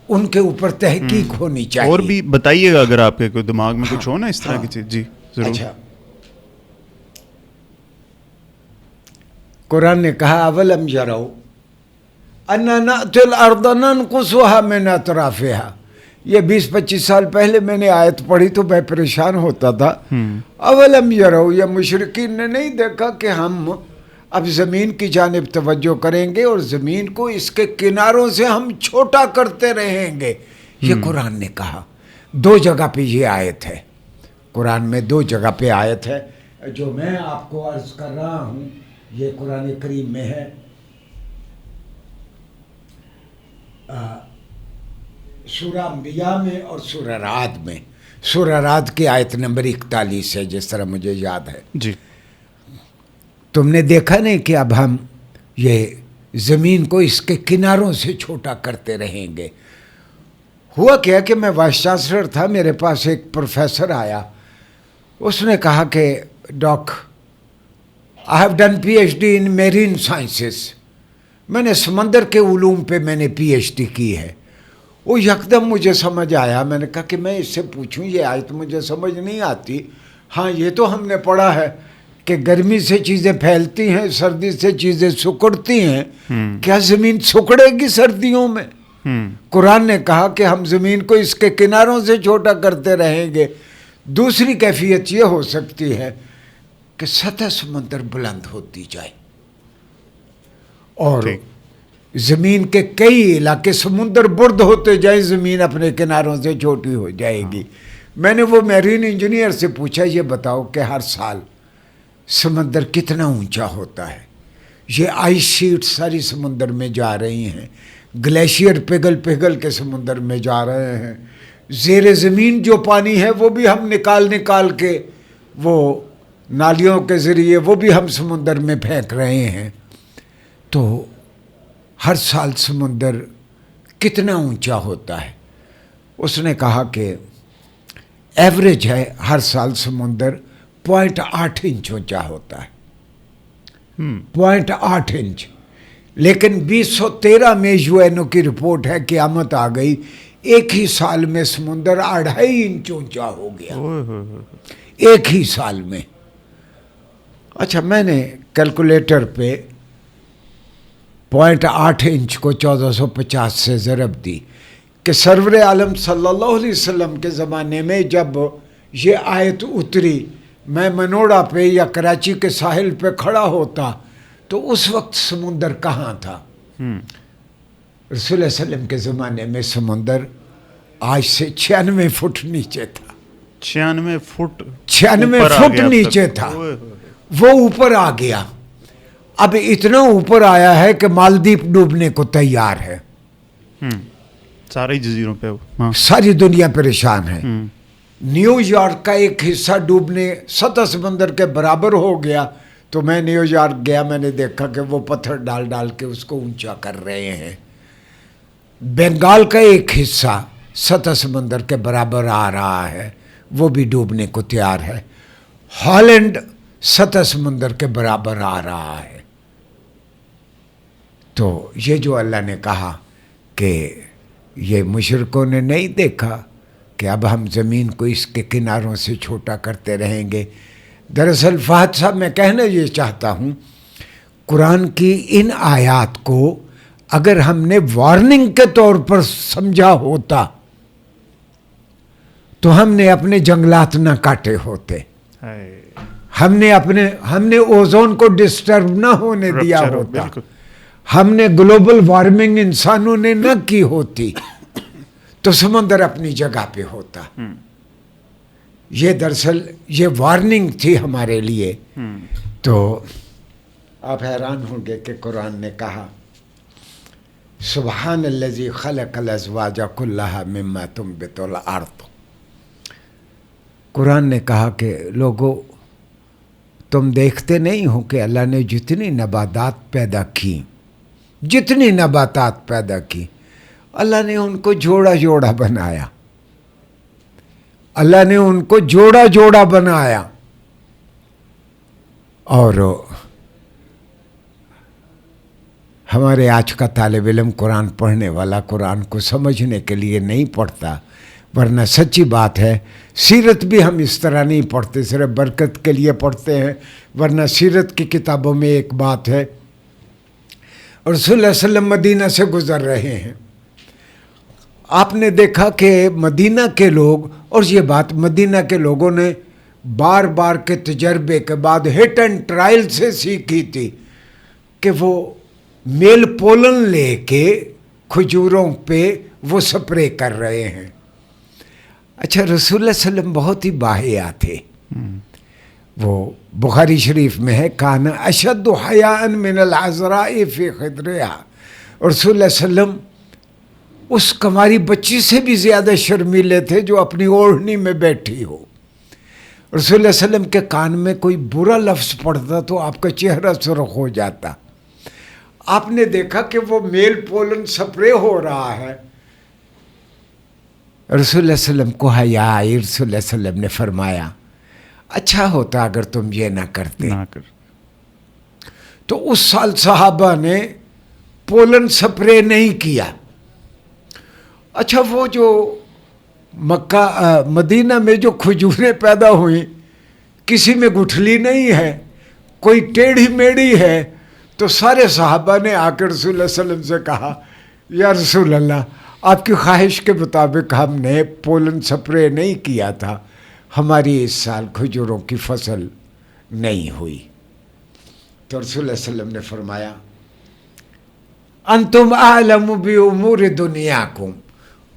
ان کے اوپر تحقیق ہونی چاہیے. اور بھی بتائیے گا اگر آپ کے کوئی دماغ میں کچھ ہو نا اس طرح کی چیز. جی ضرور. اچھا، قرآن نے کہا اولم یروا انا نأتی الارض ننقصها من اطرافها. یہ 20-25 سال پہلے میں نے آیت پڑھی تو میں پریشان ہوتا تھا. اولم یروا، یہ مشرکین نے نہیں دیکھا کہ ہم اب زمین کی جانب توجہ کریں گے اور زمین کو اس کے کناروں سے ہم چھوٹا کرتے رہیں گے. یہ قرآن نے کہا. 2 جگہ پہ یہ آیت ہے قرآن میں، 2 جگہ پہ آیت ہے. جو میں آپ کو عرض کر رہا ہوں یہ قرآن کریم میں ہے. سورہ انبیاء میں اور سورہ رعد میں. سورہ رعد کی آیت نمبر 41 ہے جس طرح مجھے یاد ہے. جی. تم نے دیکھا نہیں کہ اب ہم یہ زمین کو اس کے کناروں سے چھوٹا کرتے رہیں گے. ہوا کیا کہ میں وائس چانسلر تھا، میرے پاس ایک پروفیسر آیا. اس نے کہا کہ doc I have done P H D in marine sciences. میں نے سمندر کے علوم پہ میں نے پی ایچ ڈی کی ہے. وہ یکدم مجھے سمجھ آیا. میں نے کہا کہ میں اس سے پوچھوں، یہ آیت مجھے سمجھ نہیں آتی. ہاں یہ تو ہم نے پڑھا ہے کہ گرمی سے چیزیں پھیلتی ہیں، سردی سے چیزیں سکڑتی ہیں. کیا زمین سکڑے گی سردیوں میں؟ قرآن نے کہا کہ ہم زمین کو اس کے کناروں سے چھوٹا کرتے رہیں گے. دوسری کیفیت یہ ہو سکتی ہے کہ سطح سمندر بلند ہوتی جائے اور زمین کے کئی علاقے سمندر برد ہوتے جائیں، زمین اپنے کناروں سے چھوٹی ہو جائے گی. میں نے وہ میرین انجینئر سے پوچھا یہ بتاؤ کہ ہر سال سمندر کتنا اونچا ہوتا ہے؟ یہ آئس شیٹ ساری سمندر میں جا رہی ہیں، گلیشیئر پگھل پگھل کے سمندر میں جا رہے ہیں. زیر زمین جو پانی ہے وہ بھی ہم نکال کے وہ نالیوں کے ذریعے وہ بھی ہم سمندر میں پھینک رہے ہیں. تو ہر سال سمندر کتنا اونچا ہوتا ہے؟ اس نے کہا کہ ایوریج ہے ہر سال سمندر 0.8 انچ اونچا ہوتا ہے. 0.8 انچ. لیکن 2013 میں یو این او کی رپورٹ ہے قیامت آ گئی، ایک ہی سال میں سمندر 2.5 انچ اونچا ہو گیا. ایک ہی سال میں. اچھا، میں نے کیلکولیٹر پہ 0.8 انچ کو 1450 سے ضرب دی کہ سرور عالم صلی اللہ علیہ وسلم کے زمانے میں جب یہ آیت اتری، میں منوڑا پہ یا کراچی کے ساحل پہ کھڑا ہوتا تو اس وقت سمندر کہاں تھا؟ رسول اللہ علیہ وسلم کے زمانے میں سمندر آج سے 96 فٹ نیچے تھا. 96 فٹ 96 فٹ نیچے تھا. وہ اوپر آ گیا. اب اتنا اوپر آیا ہے کہ مالدیپ ڈوبنے کو تیار ہے. سارے جزیروں پہ ساری دنیا پریشان ہے. نیو یارک کا ایک حصہ ڈوبنے سطح سمندر کے برابر ہو گیا تو میں نیو یارک گیا, میں نے دیکھا کہ وہ پتھر ڈال ڈال کے اس کو اونچا کر رہے ہیں. بنگال کا ایک حصہ سطح سمندر کے برابر آ رہا ہے, وہ بھی ڈوبنے کو تیار ہے. ہالینڈ سطح سمندر کے برابر آ رہا ہے. تو یہ جو اللہ نے کہا کہ یہ مشرکوں نے نہیں دیکھا کہ اب ہم زمین کو اس کے کناروں سے چھوٹا کرتے رہیں گے. دراصل فہد صاحب میں کہنا یہ چاہتا ہوں, قرآن کی ان آیات کو اگر ہم نے وارننگ کے طور پر سمجھا ہوتا تو ہم نے اپنے جنگلات نہ کاٹے ہوتے, ہم نے اوزون کو ڈسٹرب نہ ہونے دیا ہوتا, ہم نے گلوبل وارمنگ انسانوں نے نہ کی ہوتی تو سمندر اپنی جگہ پہ ہوتا. یہ دراصل یہ وارننگ تھی ہمارے لیے. تو آپ حیران ہوں گے کہ قرآن نے کہا سبحان الذی خلق الازواج کلھا مما تنبت الارض. قرآن نے کہا کہ لوگوں تم دیکھتے نہیں ہو کہ اللہ نے جتنی نباتات پیدا کی, جتنی نباتات پیدا کی, اللہ نے ان کو جوڑا جوڑا بنایا, اللہ نے ان کو جوڑا جوڑا بنایا. اور ہمارے آج کا طالب علم قرآن پڑھنے والا قرآن کو سمجھنے کے لیے نہیں پڑھتا, ورنہ سچی بات ہے سیرت بھی ہم اس طرح نہیں پڑھتے, صرف برکت کے لیے پڑھتے ہیں. ورنہ سیرت کی کتابوں میں ایک بات ہے, اور رسول اللہ صلی اللہ علیہ وسلم مدینہ سے گزر رہے ہیں, آپ نے دیکھا کہ مدینہ کے لوگ, اور یہ بات مدینہ کے لوگوں نے بار بار کے تجربے کے بعد ہٹ اینڈ ٹرائل سے سیکھی تھی کہ وہ میل پولن لے کے کھجوروں پہ وہ سپرے کر رہے ہیں. اچھا رسول اللہ صلی اللہ علیہ وسلم بہت ہی باحیا تھے. وہ بخاری شریف میں ہے کان اشد حیاء من العذراء فی خدرہا. رسول اللہ صلی اللہ علیہ وسلم اس کنواری بچی سے بھی زیادہ شرمیلے تھے جو اپنی اوڑھنی میں بیٹھی ہو. رسول اللہ صلی اللہ علیہ وسلم کے کان میں کوئی برا لفظ پڑتا تو آپ کا چہرہ سرخ ہو جاتا. آپ نے دیکھا کہ وہ میل پولن سپرے ہو رہا ہے, رسول اللہ صلی اللہ علیہ وسلم کو حیا آئی. رسول اللہ صلی اللہ علیہ وسلم نے فرمایا اچھا ہوتا اگر تم یہ نہ کرتے. تو اس سال صحابہ نے پولن سپرے نہیں کیا. اچھا وہ جو مدینہ میں جو کھجوریں پیدا ہوئیں کسی میں گٹھلی نہیں ہے, کوئی ٹیڑھی میڑھی ہے, تو سارے صحابہ نے آ کے رسول اللہ صلی اللہ علیہ وسلم سے کہا یا رسول اللہ آپ کی خواہش کے مطابق ہم نے پولن سپرے نہیں کیا تھا, ہماری اس سال کھجوروں کی فصل نہیں ہوئی. تو رسول اللہ صلی اللہ علیہ وسلم نے فرمایا انتم اعلم بامور دنیاکم,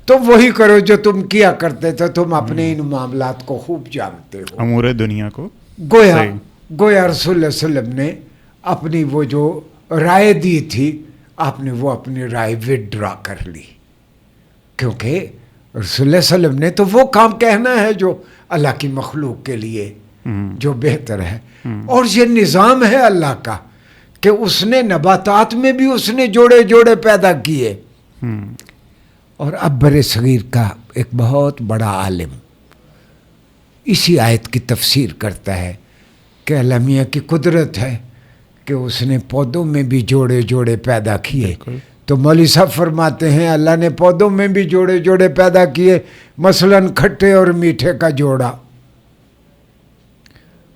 تم وہی کرو جو تم کیا کرتے تھے, تم اپنے ان معاملات کو خوب جانتے ہو. امور دنیا کو گویا رسول اللہ صلی اللہ علیہ وسلم نے اپنی وہ جو رائے دی تھی, آپ نے وہ اپنی رائے وڈرا کر لی, کیونکہ رسول اللہ صلی اللہ علیہ وسلم نے تو وہ کام کہنا ہے جو اللہ کی مخلوق کے لیے جو بہتر ہے. اور یہ نظام ہے اللہ کا کہ اس نے نباتات میں بھی اس نے جوڑے جوڑے پیدا کیے. اور اب بر صغیر کا ایک بہت بڑا عالم اسی آیت کی تفسیر کرتا ہے کہ اللہ میاں کی قدرت ہے کہ اس نے پودوں میں بھی جوڑے جوڑے پیدا کیے. تو مولوی صاحب فرماتے ہیں اللہ نے پودوں میں بھی جوڑے جوڑے پیدا کیے, مثلاً کھٹے اور میٹھے کا جوڑا,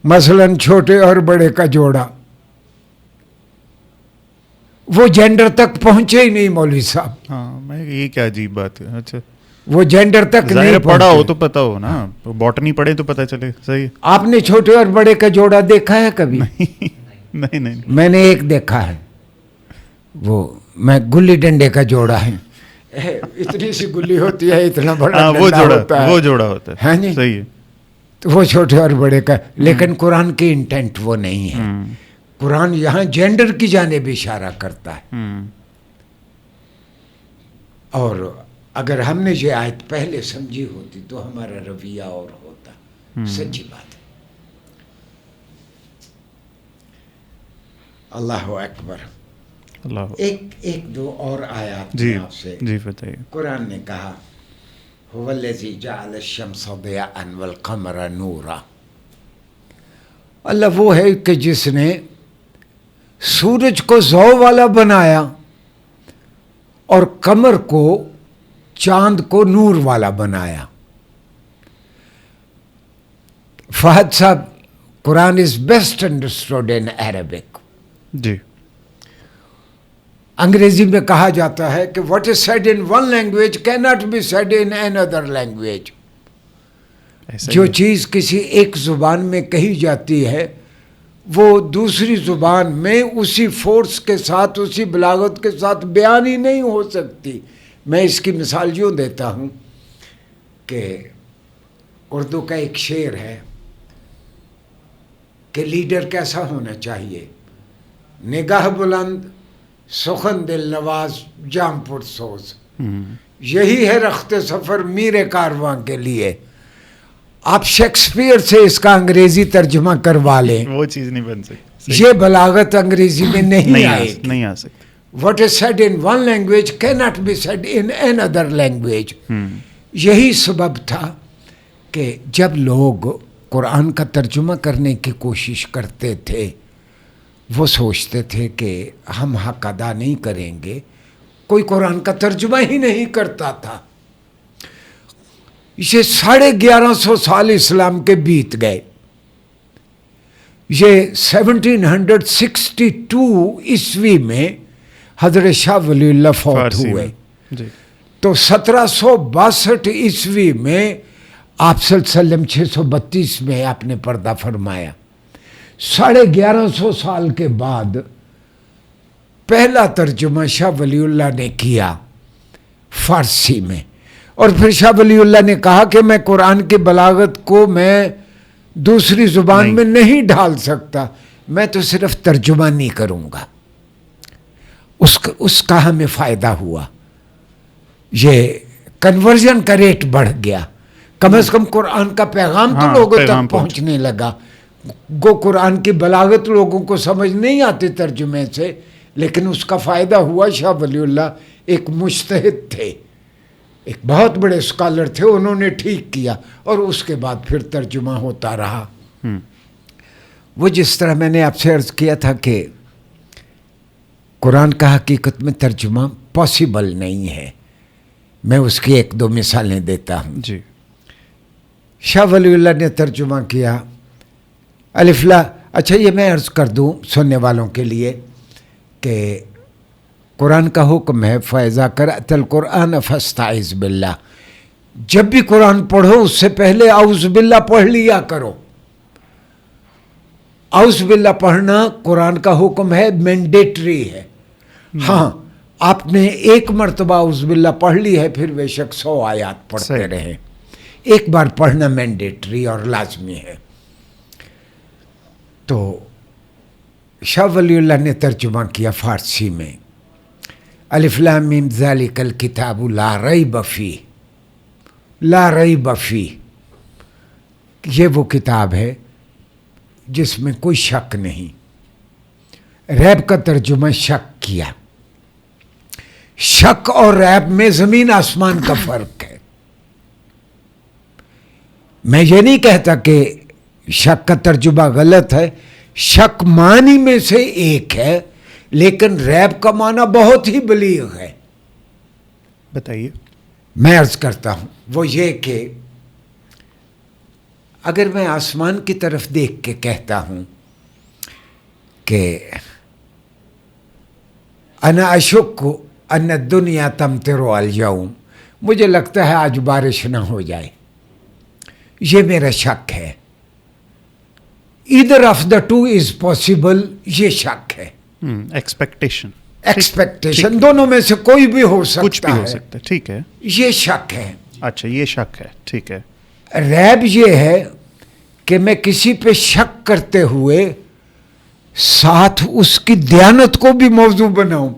مثلاً چھوٹے اور بڑے کا جوڑا. وہ جینڈر تک پہنچے ہی نہیں مولوی صاحب. ہاں میں یہ کیا عجیب بات ہے. اچھا وہ جینڈر تک نہیں پڑھا ہو تو پتا ہو نا, باٹنی پڑھے تو پتا چلے. صحیح. آپ نے چھوٹے اور بڑے کا جوڑا دیکھا ہے کبھی؟ نہیں. میں نے ایک دیکھا ہے, وہ میں گلی ڈنڈے کا جوڑا ہے, اتنی سی گلی ہوتی ہے, اتنا بڑا وہ جوڑا ہوتا ہے. ہاں جی صحیح ہے. تو وہ چھوٹے اور بڑے کا, لیکن قرآن کی انٹینٹ وہ نہیں ہے. قرآن یہاں جینڈر کی جانب اشارہ کرتا ہے. اور اگر ہم نے یہ آیت پہلے سمجھی ہوتی تو ہمارا رویہ اور ہوتا. سچی بات ہے. اللہ اکبر. اللہ. ایک دو اور آیات جی میں آپ سے. جی بتائیے. قرآن نے کہا هو الذی جعل الشمس ضیاء والقمر نورا. اللہ وہ ہے کہ جس نے سورج کو ضوء والا بنایا اور قمر کو چاند کو نور والا بنایا. فہد صاحب, Quran is best understood in Arabic. جی. انگریزی میں کہا جاتا ہے کہ what is said in one language can not be said in another language. جو چیز کسی ایک زبان میں کہی جاتی ہے وہ دوسری زبان میں اسی فورس کے ساتھ, اسی بلاغت کے ساتھ بیان ہی نہیں ہو سکتی. میں اس کی مثال یوں دیتا ہوں کہ اردو کا ایک شعر ہے کہ لیڈر کیسا ہونا چاہیے, نگاہ بلند, سخن دل نواز, جام پر سوز. یہی ہے رخت سفر میر کارواں کے لیے. آپ شیکسپیئر سے اس کا انگریزی ترجمہ کروا لیں, وہ چیز نہیں بن سکتی. یہ بلاغت انگریزی میں نہیں آئے گی. نہیں آ سکتی. What is said in one language cannot be said in another language. یہی سبب تھا کہ جب لوگ قرآن کا ترجمہ کرنے کی کوشش کرتے تھے وہ سوچتے تھے کہ ہم حق ادا نہیں کریں گے, کوئی قرآن کا ترجمہ ہی نہیں کرتا تھا. یہ 1150 سال اسلام کے بیت گئے. یہ 1762 عیسوی میں حضرت شاہ ولی اللہ فوت ہوئے. تو 1762 عیسوی میں آپ صلی اللہ علیہ وسلم 632 میں آپ نے پردہ فرمایا. 1150 سال کے بعد پہلا ترجمہ شاہ ولی اللہ نے کیا فارسی میں, اور پھر شاہ ولی اللہ نے کہا کہ میں قرآن کی بلاغت کو میں دوسری زبان میں نہیں ڈھال سکتا, میں تو صرف ترجمہ نہیں کروں گا. اس کا ہمیں فائدہ ہوا, یہ کنورژن کا ریٹ بڑھ گیا. کم از کم قرآن کا پیغام تو لوگوں تک پہنچنے لگا. گو قرآن کی بلاغت لوگوں کو سمجھ نہیں آتی ترجمے سے, لیکن اس کا فائدہ ہوا. شاہ ولی اللہ ایک مجتہد تھے, ایک بہت بڑے اسکالر تھے, انہوں نے ٹھیک کیا اور اس کے بعد پھر ترجمہ ہوتا رہا. وہ جس طرح میں نے آپ سے عرض کیا تھا کہ قرآن کا حقیقت میں ترجمہ پاسبل نہیں ہے, میں اس کی ایک دو مثالیں دیتا ہوں. جی. شاہ ولی اللہ نے ترجمہ کیا الف لا. اچھا یہ میں عرض کر دوں سننے والوں کے لیے کہ قرآن کا حکم ہے فَإِذَا قَرَأْتَ الْقُرْآنَ فَاسْتَعِذْ بِاللَّهِ. جب بھی قرآن پڑھو اس سے پہلے اعوذ باللہ پڑھ لیا کرو. اعوذ باللہ پڑھنا قرآن کا حکم ہے, مینڈیٹری ہے. ہاں آپ نے ایک مرتبہ اعوذ باللہ پڑھ لی ہے پھر بے شک 100 آیات پڑھتے رہیں, ایک بار پڑھنا مینڈیٹری اور لازمی ہے. تو شاہ ولی اللہ نے ترجمہ کیا فارسی میں الف لام میم ذالک الکتاب لا ریب فیہ. لا ریب فیہ, یہ وہ کتاب ہے جس میں کوئی شک نہیں. ریب کا ترجمہ شک کیا. شک اور ریب میں زمین آسمان کا فرق ہے. میں یہ نہیں کہتا کہ شک کا ترجمہ غلط ہے, شک معنی میں سے ایک ہے, لیکن ریب کا معنی بہت ہی بلیغ ہے. بتائیے. میں عرض کرتا ہوں وہ یہ کہ اگر میں آسمان کی طرف دیکھ کے کہتا ہوں کہ انا اشک ان الدنیا تمطر اليوم, مجھے لگتا ہے آج بارش نہ ہو جائے, یہ میرا شک ہے. either of the two is possible, یہ شک ہے. ایکسپیکٹیشن دونوں میں سے کوئی بھی ہو سکتا ہے, کچھ بھی ہو سکتا ہے. ٹھیک ہے, یہ شک ہے. اچھا یہ شک ہے. ٹھیک ہے. ریب یہ ہے کہ میں کسی پہ شک کرتے ہوئے ساتھ اس کی دیانت کو بھی موضوع بناؤں.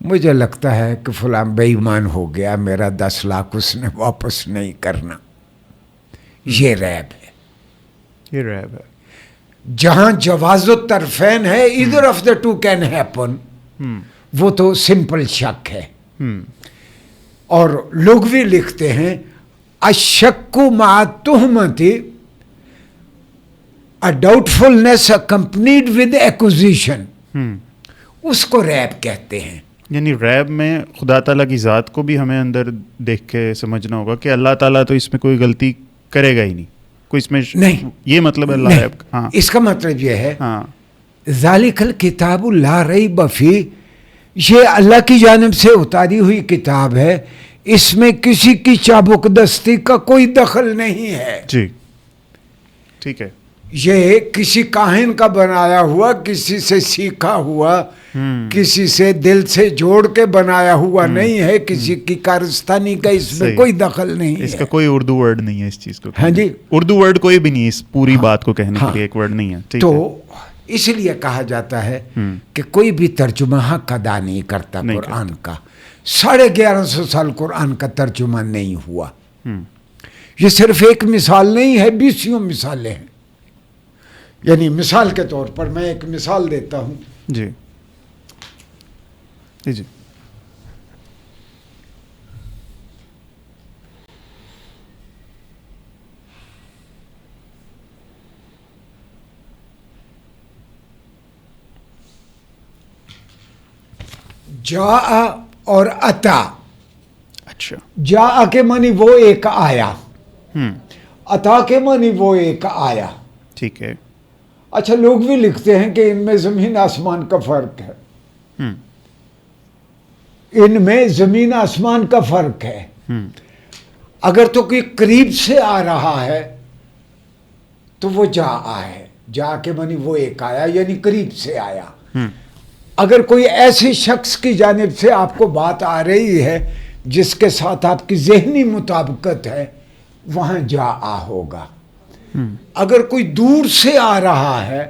مجھے لگتا ہے کہ فلاں بے ایمان ہو گیا, میرا 10 لاکھ اس نے واپس نہیں کرنا. یہ ریب ہے. یہ ریب ہے. جہاں جواز الطرفین ہے either of the two can happen, وہ تو سمپل شک ہے. اور لوگ بھی لکھتے ہیں الشک مع التہمۃ a doubtfulness accompanied with accusation, اس کو ریب کہتے ہیں. یعنی ریب میں خدا تعالیٰ کی ذات کو بھی ہمیں اندر دیکھ کے سمجھنا ہوگا کہ اللہ تعالیٰ تو اس میں کوئی غلطی کرے گا ہی نہیں, کوئی اس میں نہیں, یہ مطلب اللہ ریب. ہاں, اس کا مطلب یہ ہے ہاں, ذالک الکتاب لا ریب فیہ, یہ اللہ کی جانب سے اتاری ہوئی کتاب ہے, اس میں کسی کی چابک دستی کا کوئی دخل نہیں ہے. جی ٹھیک ہے. یہ کسی کاہن کا بنایا ہوا, کسی سے سیکھا ہوا, کسی سے دل سے جوڑ کے بنایا ہوا نہیں ہے, کسی کی کارستانی کا اس میں کوئی دخل نہیں ہے. اس کا کوئی اردو ورڈ نہیں ہے اس چیز کو. ہاں جی, اردو ورڈ کوئی بھی نہیں ہے اس پوری بات کو کہنے کے لیے, ایک ورڈ نہیں ہے. تو اس لیے کہا جاتا ہے کہ کوئی بھی ترجمہ حق ادا نہیں کرتا قرآن کا. 1150 سال قرآن کا ترجمہ نہیں ہوا. یہ صرف ایک مثال نہیں ہے, 20 مثالیں ہیں. یعنی مثال کے طور پر میں ایک مثال دیتا ہوں. جی جی. جاء اور اتا. اچھا, جاء کے معنی وہ ایک آیا, اتا کے معنی وہ ایک آیا. ٹھیک ہے. اچھا, لوگ بھی لکھتے ہیں کہ ان میں زمین آسمان کا فرق ہے. ان میں زمین آسمان کا فرق ہے. اگر تو کوئی قریب سے آ رہا ہے تو وہ جا ہے. جا کے معنی وہ ایک آیا, یعنی قریب سے آیا. اگر کوئی ایسے شخص کی جانب سے آپ کو بات آ رہی ہے جس کے ساتھ آپ کی ذہنی مطابقت ہے, وہاں جا ہوگا. اگر کوئی دور سے آ رہا ہے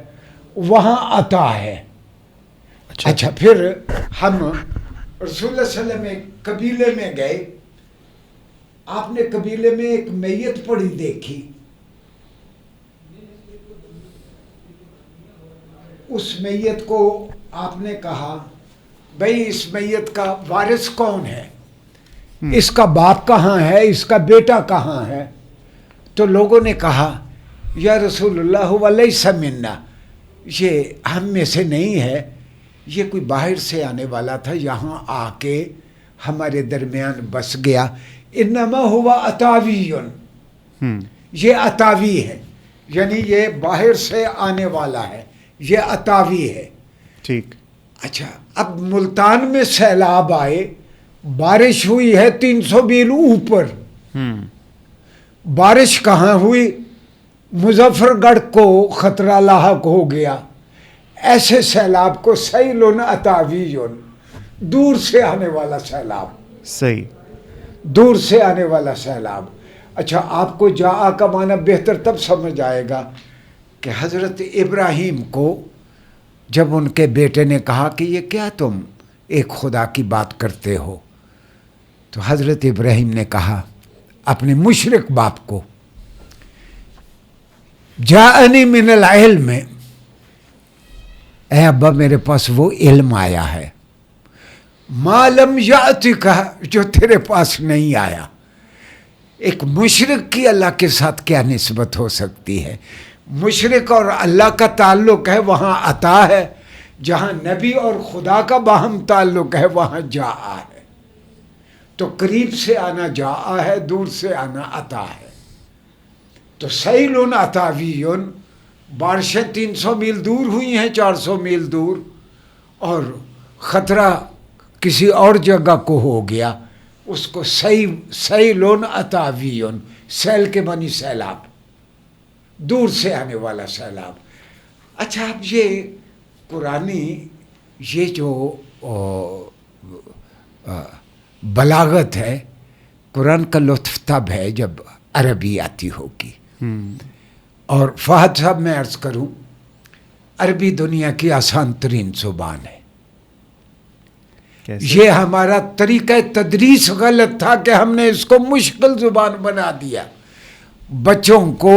وہاں عطا ہے. اچھا, پھر ہم رسول اللہ صلی اللہ علیہ وسلم ایک قبیلے میں گئے. آپ نے قبیلے میں ایک میت پڑی دیکھی. اس میت کو آپ نے کہا بھئی اس میت کا وارث کون ہے, اس کا باپ کہاں ہے, اس کا بیٹا کہاں ہے. تو لوگوں نے کہا یا رسول اللہ ولیس منا, یہ ہم میں سے نہیں ہے, یہ کوئی باہر سے آنے والا تھا, یہاں آ کے ہمارے درمیان بس گیا. انما ہوا عطاوی, یہ عطاوی ہے, یعنی یہ باہر سے آنے والا ہے, یہ عطاوی ہے. ٹھیک. اچھا, اب ملتان میں سیلاب آئے, بارش ہوئی ہے 300 میل اوپر. بارش کہاں ہوئی؟ مظفر گڑھ کو خطرہ لاحق ہو گیا. ایسے سیلاب کو سیلون عطاویون, دور سے آنے والا سیلاب. صحیح, دور سے آنے والا سیلاب. اچھا, آپ کو جاء کا معنی بہتر تب سمجھ آئے گا کہ حضرت ابراہیم کو جب ان کے بیٹے نے کہا کہ یہ کیا تم ایک خدا کی بات کرتے ہو, تو حضرت ابراہیم نے کہا اپنے مشرک باپ کو, جاءنی من العلم, اے ابا میرے پاس وہ علم آیا ہے, ما لم یأتک, جو تیرے پاس نہیں آیا. ایک مشرک کی اللہ کے ساتھ کیا نسبت ہو سکتی ہے؟ مشرک اور اللہ کا تعلق ہے وہاں عطا ہے, جہاں نبی اور خدا کا باہم تعلق ہے وہاں جاء ہے. تو قریب سے آنا جاء ہے, دور سے آنا عطا ہے. تو سیلون عطاویون, بارشیں 300 میل دور ہوئی ہیں, 400 میل دور, اور خطرہ کسی اور جگہ کو ہو گیا, اس کو سیلون عطاویون, سیل کے معنی سیلاب, دور سے آنے والا سیلاب. اچھا, اب یہ قرآنی یہ جو بلاغت ہے, قرآن کا لطف تب ہے جب عربی آتی ہوگی. اور فہد صاحب میں عرض کروں, عربی دنیا کی آسان ترین زبان ہے. یہ ہمارا طریقہ تدریس غلط تھا کہ ہم نے اس کو مشکل زبان بنا دیا. بچوں کو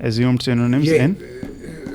assumed synonyms in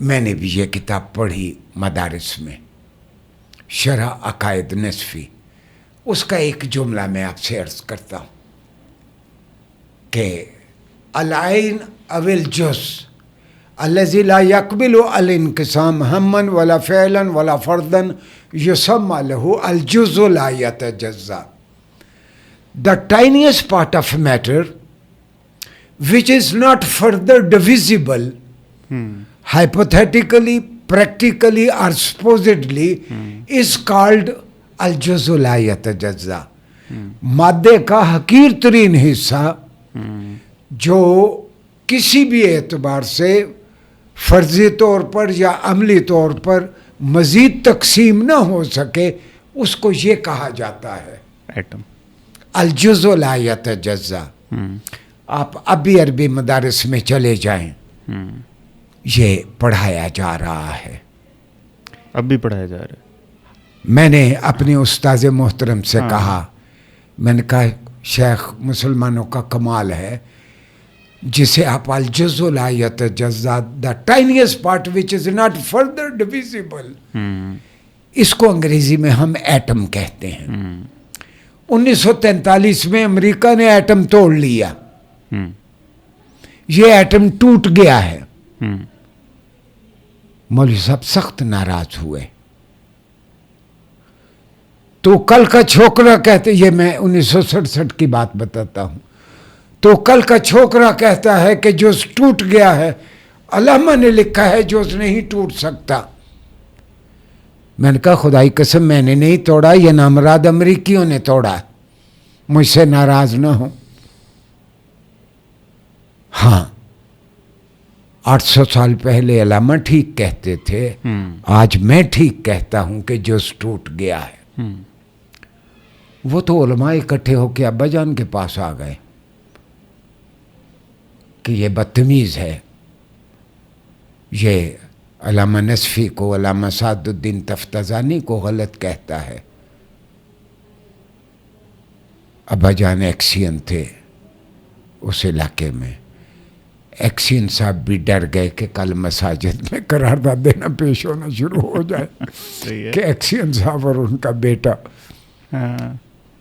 میں نے بھی یہ کتاب پڑھی مدارس میں، شرح عقائد نصفی. اس کا ایک جملہ میں آپ سے عرض کرتا ہوں کہ العین او الجز الذی لا يقبل الانقسام ہما ولا فعلا ولا فردا یسمى له الجز لا يتجزا. The tiniest part of matter which is not further divisible, hypothetically, practically or supposedly, is called الجز لا يتجزا. مادے کا حقیر ترین حصہ جو کسی بھی اعتبار سے فرضی طور پر یا عملی طور پر مزید تقسیم نہ ہو سکے، اس کو یہ کہا جاتا ہے ایٹم. الجز لا يتجزا. آپ اب بھی عربی مدارس میں چلے جائیں، یہ پڑھایا جا رہا ہے. اب بھی پڑھایا جا رہا ہے. میں نے اپنے استاذ محترم سے کہا، میں نے کہا شیخ مسلمانوں کا کمال ہے جسے آپ الجز لا يتجزا the tiniest part which is not further divisible، اس کو انگریزی میں ہم ایٹم کہتے ہیں. 1943 میں امریکہ نے ایٹم توڑ لیا، یہ ایٹم ٹوٹ گیا ہے. مولوی صاحب سخت ناراض ہوئے. تو کل کا چھوکرا کہتے، یہ میں 1967 کی بات بتاتا ہوں، تو کل کا چھوکرا کہتا ہے کہ جو ٹوٹ گیا ہے، علامہ نے لکھا ہے جو نہیں ٹوٹ سکتا. میں نے کہا خدائی قسم میں نے نہیں توڑا، یہ نامراد امریکیوں نے توڑا، مجھ سے ناراض نہ ہو. ہاں 800 سال پہلے علامہ ٹھیک کہتے تھے، آج میں ٹھیک کہتا ہوں کہ جو ٹوٹ گیا ہے. وہ تو علماء اکٹھے ہو کے ابا جان کے پاس آ گئے کہ یہ بدتمیز ہے، یہ علامہ نصفی کو، علامہ سعد الدین تفتزانی کو غلط کہتا ہے. ابا جان ایکسین تھے اس علاقے میں. ایکسین صاحب بھی ڈر گئے کہ کل مساجد میں قرارداد دینا پیش ہونا شروع ہو جائے کہ ایکسین صاحب اور ان کا بیٹا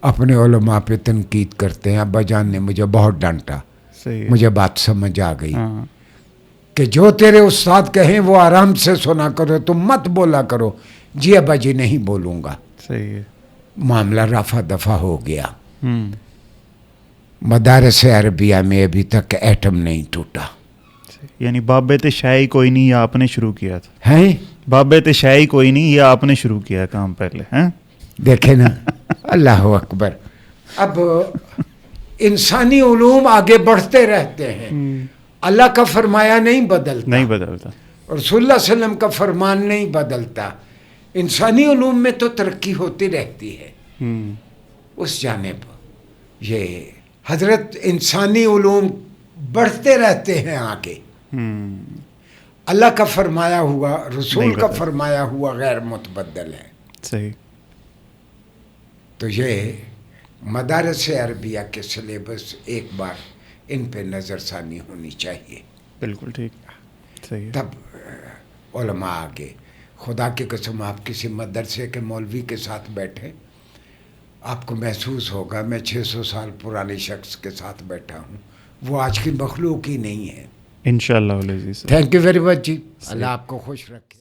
اپنے علماء پہ تنقید کرتے ہیں. ابا جان نے مجھے بہت ڈانٹا، مجھے بات سمجھ آ گئی کہ جو تیرے استاد کہیں وہ آرام سے سنا کرو، تم مت بولا کرو. جی ابا جی نہیں بولوں گا. صحیح ہے. معاملہ رفع دفع ہو گیا. مدارس عربیہ میں ابھی تک ایٹم نہیں ٹوٹا. یعنی بابت شاعی کوئی نہیں، یہ آپ نے شروع کیا تھا. ہیں بابت شاعی کوئی نہیں، یہ آپ نے شروع کیا کام پہلے. ہیں دیکھیں نا، اللہ اکبر. اب انسانی علوم آگے بڑھتے رہتے ہیں، اللہ کا فرمایا نہیں بدلتا، اور رسول اللہ علیہ وسلم کا فرمان نہیں بدلتا. انسانی علوم میں تو ترقی ہوتی رہتی ہے. اس جانب یہ حضرت انسانی علوم بڑھتے رہتے ہیں آگے. اللہ کا فرمایا ہوا، رسول کا فرمایا ہوا غیر متبدل ہے. صحیح. تو یہ مدارس عربیہ کے سلیبس ایک بار ان پہ نظر ثانی ہونی چاہیے. بالکل ٹھیک. صحیح. تب علماء آگے. خدا کی قسم آپ کسی مدرسے کے مولوی کے ساتھ بیٹھے، آپ کو محسوس ہوگا میں 600 سال پرانے شخص کے ساتھ بیٹھا ہوں، وہ آج کی مخلوق ہی نہیں ہے. انشاءاللہ. تھینک یو ویری مچ جی. اللہ آپ کو خوش رکھے.